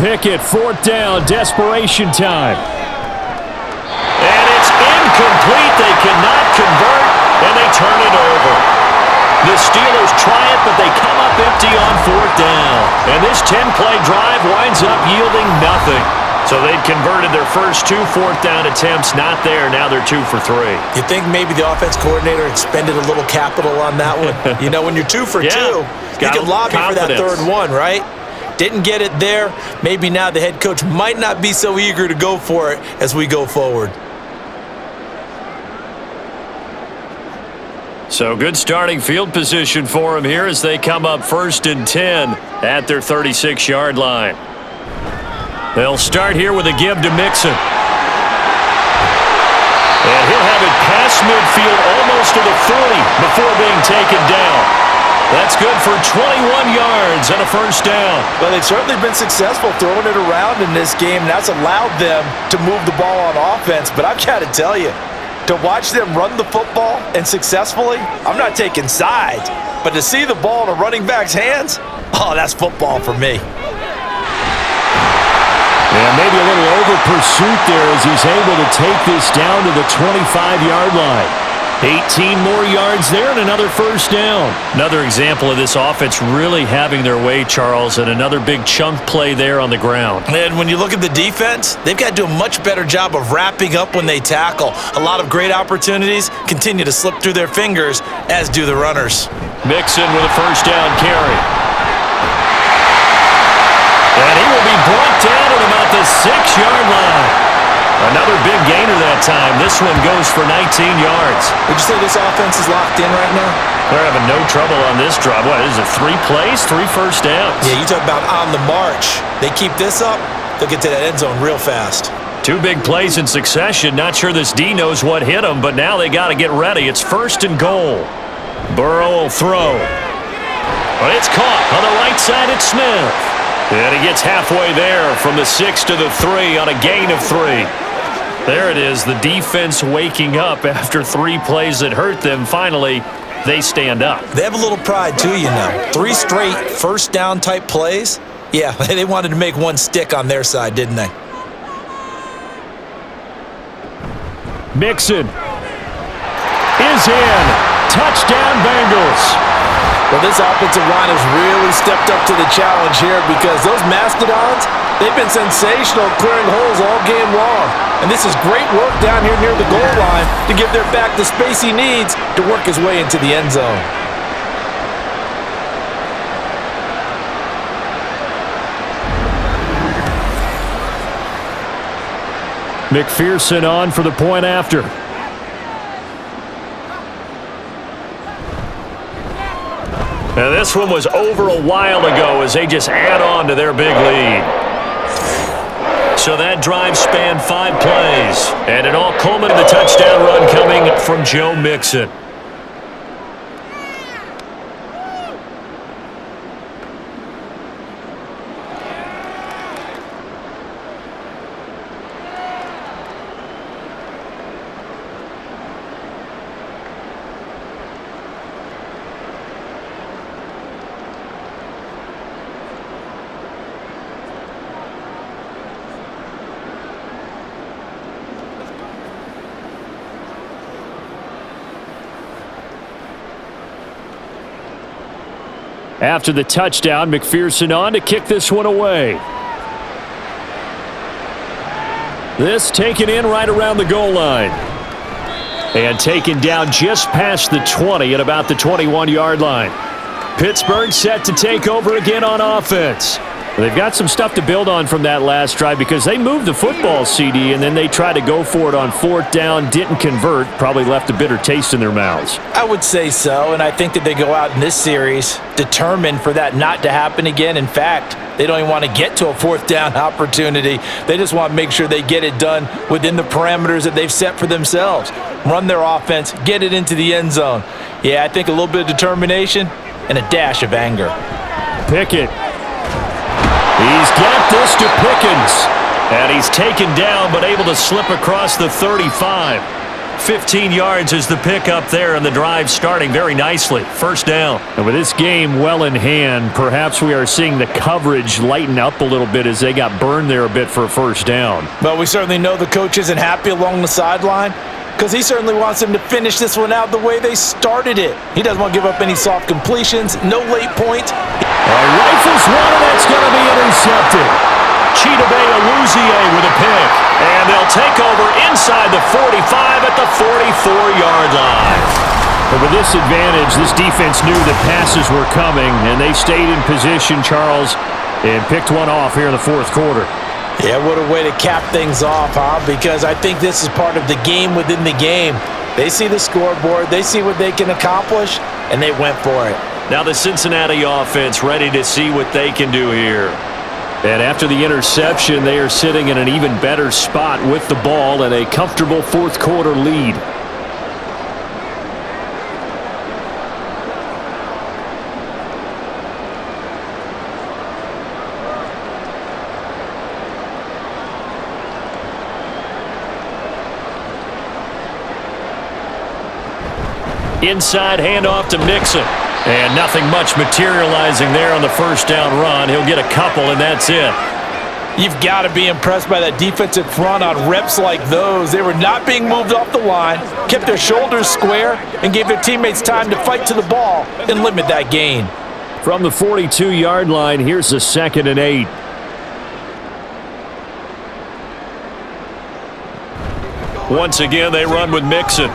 Pickett, 4th down, desperation time. And it's incomplete. They cannot convert, and they turn it over. The Steelers try it, but they come up empty on 4th down. And this 10-play drive winds up yielding nothing. So they'd converted their first 2 4th down attempts, not there. Now they're 2 for 3. You think maybe the offense coordinator expended a little capital on that one? You know, when you're 2 for 2, you can lobby for that 3rd one, right? Didn't get it there. Maybe now the head coach might not be so eager to go for it as we go forward. So good starting field position for them here as they come up 1st and 10 at their 36-yard line. They'll start here with a give to Mixon. And he'll have it past midfield almost to the 40 before being taken down. That's good for 21 yards and a 1st down. Well, they've certainly been successful throwing it around in this game, and that's allowed them to move the ball on offense. But I've got to tell you, to watch them run the football and successfully, I'm not taking sides, but to see the ball in a running back's hands, oh, that's football for me. And maybe a little over-pursuit there as he's able to take this down to the 25-yard line. 18 more yards there and another 1st down. Another example of this offense really having their way, Charles, and another big chunk play there on the ground. And when you look at the defense, they've got to do a much better job of wrapping up when they tackle. A lot of great opportunities continue to slip through their fingers, as do the runners. Mixon with a 1st down carry. And he will be brought down at about the 6-yard line. Another big gainer that time. This one goes for 19 yards. Would you say this offense is locked in right now? They're having no trouble on this drive. What is it, 3 plays, 3 first downs? Yeah, you talk about on the march. They keep this up, they'll get to that end zone real fast. 2 big plays in succession. Not sure this D knows what hit him, but now they got to get ready. It's 1st and goal. Burrow will throw. But it's caught on the right side. It's Smith. And he gets halfway there from the 6 to the 3 on a gain of 3. There it is, the defense waking up after 3 plays that hurt them. Finally, they stand up. They have a little pride too, you know. 3 straight first down type plays. Yeah, they wanted to make one stick on their side, didn't they? Mixon is in. Touchdown, Bengals. Well, this offensive line has really stepped up to the challenge here because those Mastodons, they've been sensational clearing holes all game long. And this is great work down here near the goal line to give their back the space he needs to work his way into the end zone. McPherson on for the point after. Now this one was over a while ago as they just add on to their big lead. So that drive spanned 5 plays, and it all culminated in the touchdown run coming from Joe Mixon. After the touchdown, McPherson on to kick this one away. This taken in right around the goal line. And taken down just past the 20 at about the 21-yard line. Pittsburgh set to take over again on offense. They've got some stuff to build on from that last drive because they moved the football, CD, and then they tried to go for it on 4th down, didn't convert, probably left a bitter taste in their mouths. I would say so, and I think that they go out in this series determined for that not to happen again. In fact, they don't even want to get to a 4th down opportunity. They just want to make sure they get it done within the parameters that they've set for themselves. Run their offense, get it into the end zone. Yeah, I think a little bit of determination and a dash of anger. Pickett. He's got this to Pickens. And he's taken down but able to slip across the 35. 15 yards is the pickup there, and the drive starting very nicely. 1st down. And with this game well in hand, perhaps we are seeing the coverage lighten up a little bit as they got burned there a bit for a 1st down. But we certainly know the coach isn't happy along the sideline because he certainly wants them to finish this one out the way they started it. He doesn't want to give up any soft completions, no late points. Rifles one, and that's going to be intercepted. Chidobe Awuzie with a pick. And they'll take over inside the 45 at the 44-yard line. But with this advantage, this defense knew that passes were coming, and they stayed in position, Charles, and picked one off here in the 4th quarter. Yeah, what a way to cap things off, huh? Because I think this is part of the game within the game. They see the scoreboard, they see what they can accomplish, and they went for it. Now the Cincinnati offense ready to see what they can do here. And after the interception, they are sitting in an even better spot with the ball and a comfortable 4th quarter lead. Inside handoff to Mixon. And nothing much materializing there on the 1st down run. He'll get a couple, and that's it. You've got to be impressed by that defensive front on reps like those. They were not being moved off the line, kept their shoulders square, and gave their teammates time to fight to the ball and limit that gain. From the 42-yard line, here's the 2nd and 8. Once again, they run with Mixon.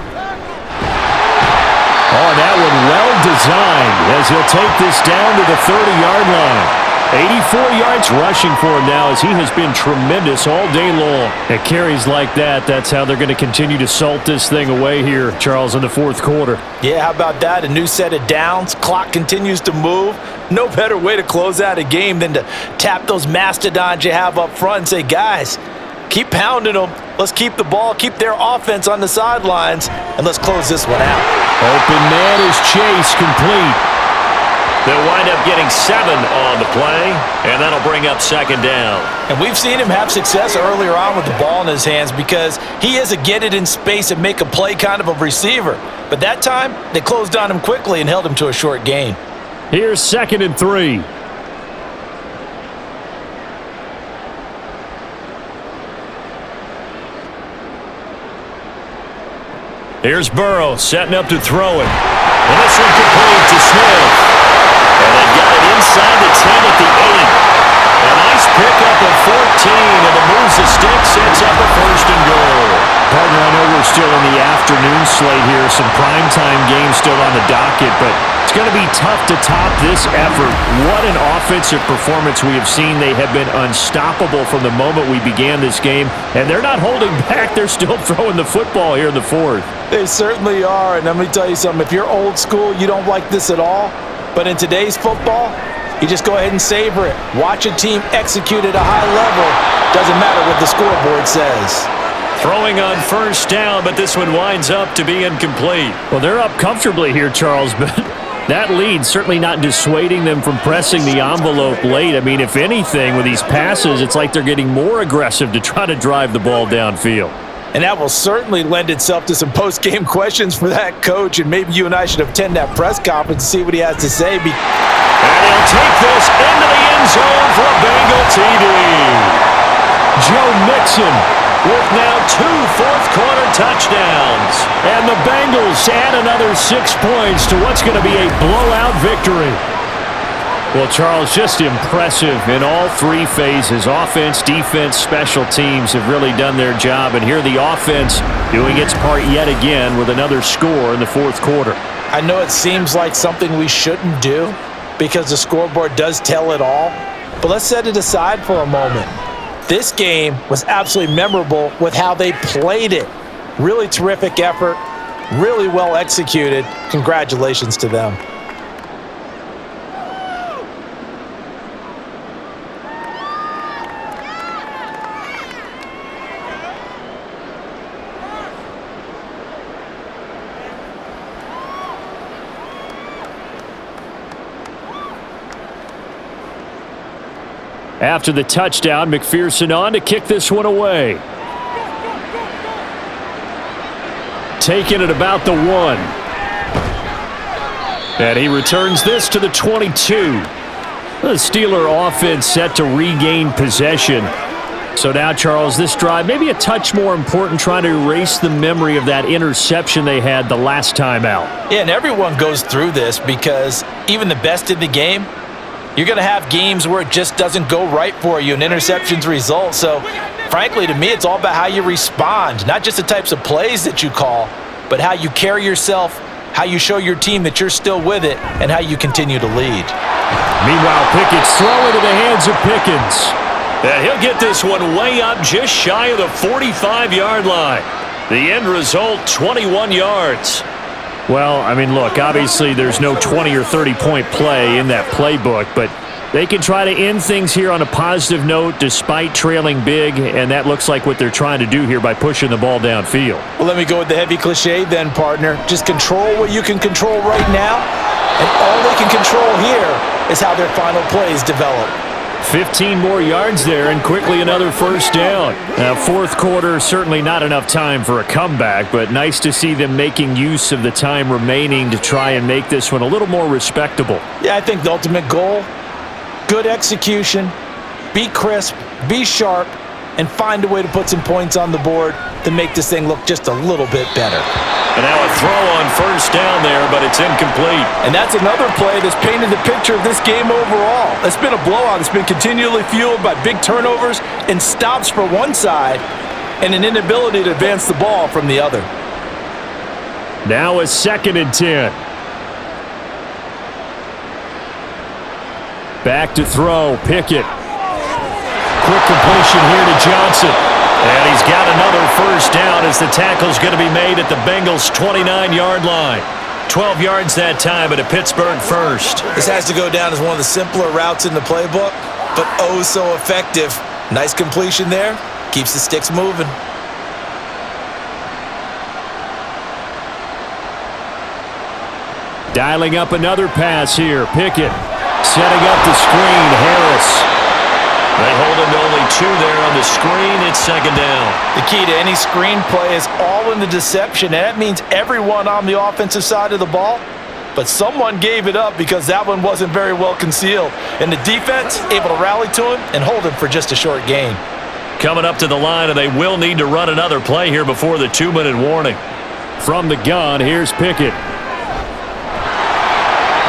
Oh, that one well designed as he'll take this down to the 30-yard line. 84 yards rushing for him now as he has been tremendous all day long. At carries like that, that's how they're going to continue to salt this thing away here, Charles, in the fourth quarter. Yeah, how about that? A new set of downs. Clock continues to move. No better way to close out a game than to tap those mastodons you have up front and say, guys, keep pounding them. Let's keep the ball, keep their offense on the sidelines, and let's close this one out. Open man is Chase, complete. They'll wind up getting 7 on the play, and that'll bring up second down. And we've seen him have success earlier on with the ball in his hands because he is a get it in space and make a play kind of a receiver. But that time, they closed on him quickly and held him to a short gain. Here's 2nd and 3. Here's Burrow setting up to throw it. And this one complete to Smith. And they got it inside the 10 at the 8. A nice pickup of 14, and the moves the stick sets up a 1st and goal. Partner, I know we're still in the afternoon slate here, some primetime games still on the docket, but it's going to be tough to top this effort. What an offensive performance we have seen. They have been unstoppable from the moment we began this game, and they're not holding back. They're still throwing the football here in the fourth. They certainly are, and let me tell you something. If you're old school, you don't like this at all, but in today's football, you just go ahead and savor it. Watch a team execute at a high level. Doesn't matter what the scoreboard says. Throwing on 1st down, but this one winds up to be incomplete. Well, they're up comfortably here, Charles, but that lead certainly not dissuading them from pressing the envelope late. I mean, if anything, with these passes, it's like they're getting more aggressive to try to drive the ball downfield. And that will certainly lend itself to some post-game questions for that coach, and maybe you and I should attend that press conference and see what he has to say. And he'll take this into the end zone for a Bengal TD. Joe Mixon with now 2 fourth-quarter touchdowns. And the Bengals add another 6 points to what's going to be a blowout victory. Well, Charles, just impressive in all 3 phases. Offense, defense, special teams have really done their job. And here the offense doing its part yet again with another score in the fourth quarter. I know it seems like something we shouldn't do because the scoreboard does tell it all. But let's set it aside for a moment. This game was absolutely memorable with how they played it. Really terrific effort, really well executed. Congratulations to them. After the touchdown, McPherson on to kick this one away. Taking it about the 1. And he returns this to the 22. The Steeler offense set to regain possession. So now, Charles, this drive maybe a touch more important, trying to erase the memory of that interception they had the last time out. Yeah, and everyone goes through this because even the best in the game, you're going to have games where it just doesn't go right for you and interceptions result. So, frankly, to me, it's all about how you respond, not just the types of plays that you call, but how you carry yourself, how you show your team that you're still with it, and how you continue to lead. Meanwhile, Pickett's throw into the hands of Pickens. And he'll get this one way up just shy of the 45-yard line. The end result, 21 yards. Well, I mean, look, obviously there's no 20 or 30-point play in that playbook, but they can try to end things here on a positive note despite trailing big, and that looks like what they're trying to do here by pushing the ball downfield. Well, let me go with the heavy cliche then, partner. Just control what you can control right now, and all they can control here is how their final plays develop. 15 more yards there, and quickly another 1st down. Now, fourth quarter, certainly not enough time for a comeback, but nice to see them making use of the time remaining to try and make this one a little more respectable. Yeah, I think the ultimate goal, good execution, be crisp, be sharp, and find a way to put some points on the board to make this thing look just a little bit better. And now a throw on 1st down there, but it's incomplete. And that's another play that's painted the picture of this game overall. It's been a blowout. It's been continually fueled by big turnovers and stops for one side and an inability to advance the ball from the other. Now a 2nd and 10. Back to throw, Pickett. Quick completion here to Johnson. And he's got another first down as the tackle's going to be made at the Bengals' 29-yard line. 12 yards that time at a Pittsburgh first. This has to go down as one of the simpler routes in the playbook, but oh so effective. Nice completion there. Keeps the sticks moving. Dialing up another pass here. Pickett setting up the screen. Harris. They hold him to only 2 there on the screen. It's second down. The key to any screen play is all in the deception, and that means everyone on the offensive side of the ball. But someone gave it up because that one wasn't very well concealed. And the defense able to rally to him and hold him for just a short gain. Coming up to the line, and they will need to run another play here before the 2-minute warning. From the gun, here's Pickett.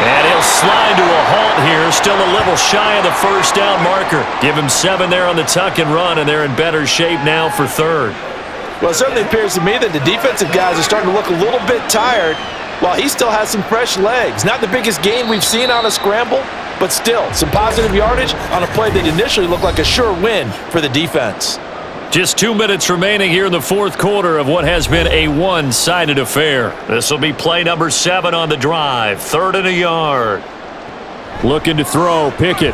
And he'll slide to a halt here, still a little shy of the first down marker. Give him 7 there on the tuck and run, and they're in better shape now for third. Well, it certainly appears to me that the defensive guys are starting to look a little bit tired while he still has some fresh legs. Not the biggest gain we've seen on a scramble, but still some positive yardage on a play that initially looked like a sure win for the defense. Just 2 minutes remaining here in the fourth quarter of what has been a one-sided affair. This will be play number 7 on the drive. 3rd and a yard. Looking to throw, Pickett.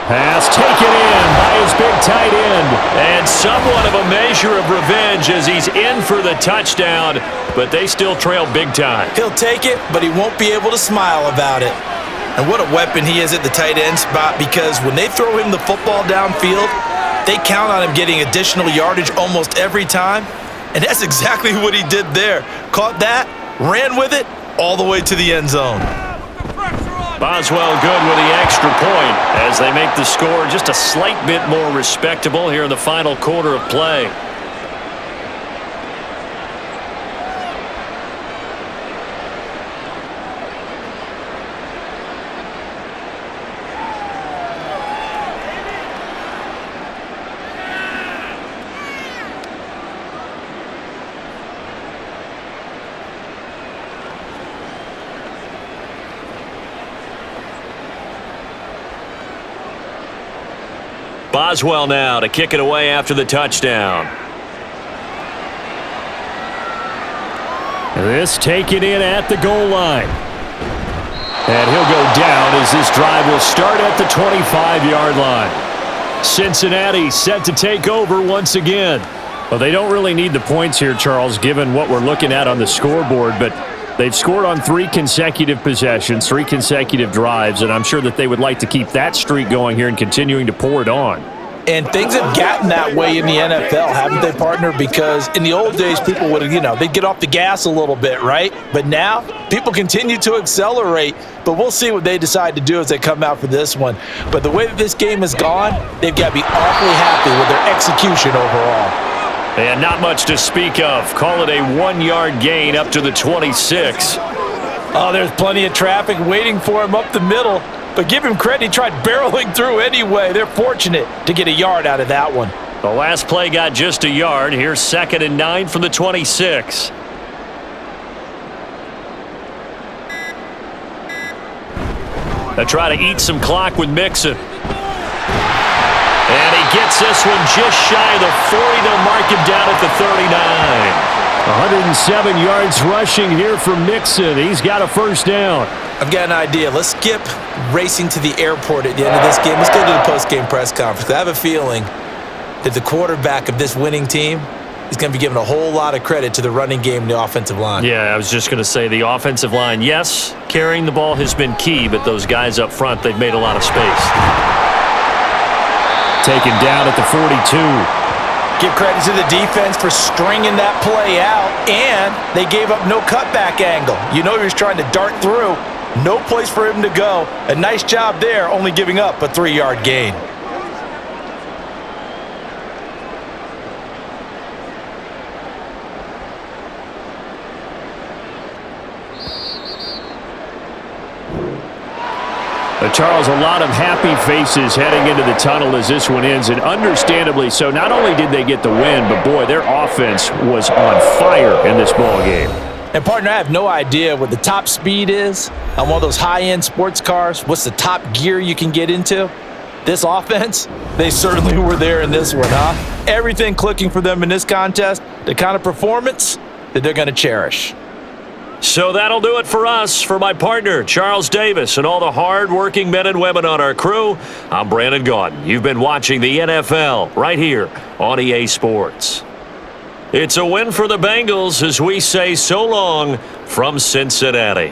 Pass taken in by his big tight end. And somewhat of a measure of revenge as he's in for the touchdown, but they still trail big time. He'll take it, but he won't be able to smile about it. And what a weapon he is at the tight end spot, because when they throw him the football downfield, they count on him getting additional yardage almost every time, and that's exactly what he did there. Caught that, ran with it, all the way to the end zone. Boswell good with the extra point as they make the score just a slight bit more respectable here in the final quarter of play. Boswell now to kick it away after the touchdown. This taken in at the goal line. And he'll go down as this drive will start at the 25-yard line. Cincinnati set to take over once again. Well, they don't really need the points here, Charles, given what we're looking at on the scoreboard, but they've scored on 3 consecutive possessions, 3 consecutive drives, and I'm sure that they would like to keep that streak going here and continuing to pour it on. And things have gotten that way in the NFL, haven't they, partner? Because in the old days, people would, they'd get off the gas a little bit, right? But now, people continue to accelerate. But we'll see what they decide to do as they come out for this one. But the way that this game has gone, they've got to be awfully happy with their execution overall. And not much to speak of. Call it a 1-yard gain up to the 26. Oh, there's plenty of traffic waiting for him up the middle. But give him credit, he tried barreling through anyway. They're fortunate to get a yard out of that one. The last play got just a yard. Here's 2nd and 9 from the 26. They try to eat some clock with Mixon. And he gets this one just shy of the 40. They'll mark him down at the 39. 107 yards rushing here for Mixon. He's got a first down. I've got an idea. Let's skip racing to the airport at the end of this game. Let's go to the post-game press conference. I have a feeling that the quarterback of this winning team is going to be given a whole lot of credit to the running game and the offensive line. Yeah, I was just going to say the offensive line, yes, carrying the ball has been key, but those guys up front, they've made a lot of space. Taken down at the 42. Give credit to the defense for stringing that play out, and they gave up no cutback angle. You know he was trying to dart through. No place for him to go. A nice job there, only giving up a 3-yard gain. Charles, a lot of happy faces heading into the tunnel as this one ends, and understandably so. Not only did they get the win, but boy, their offense was on fire in this ball game. And partner, I have no idea what the top speed is on one of those high-end sports cars. What's the top gear you can get into? This offense, they certainly were there in this one, huh? Everything clicking for them in this contest, the kind of performance that they're going to cherish. So that'll do it for us. For my partner, Charles Davis, and all the hard-working men and women on our crew, I'm Brandon Gaudin. You've been watching the NFL right here on EA Sports. It's a win for the Bengals as we say so long from Cincinnati.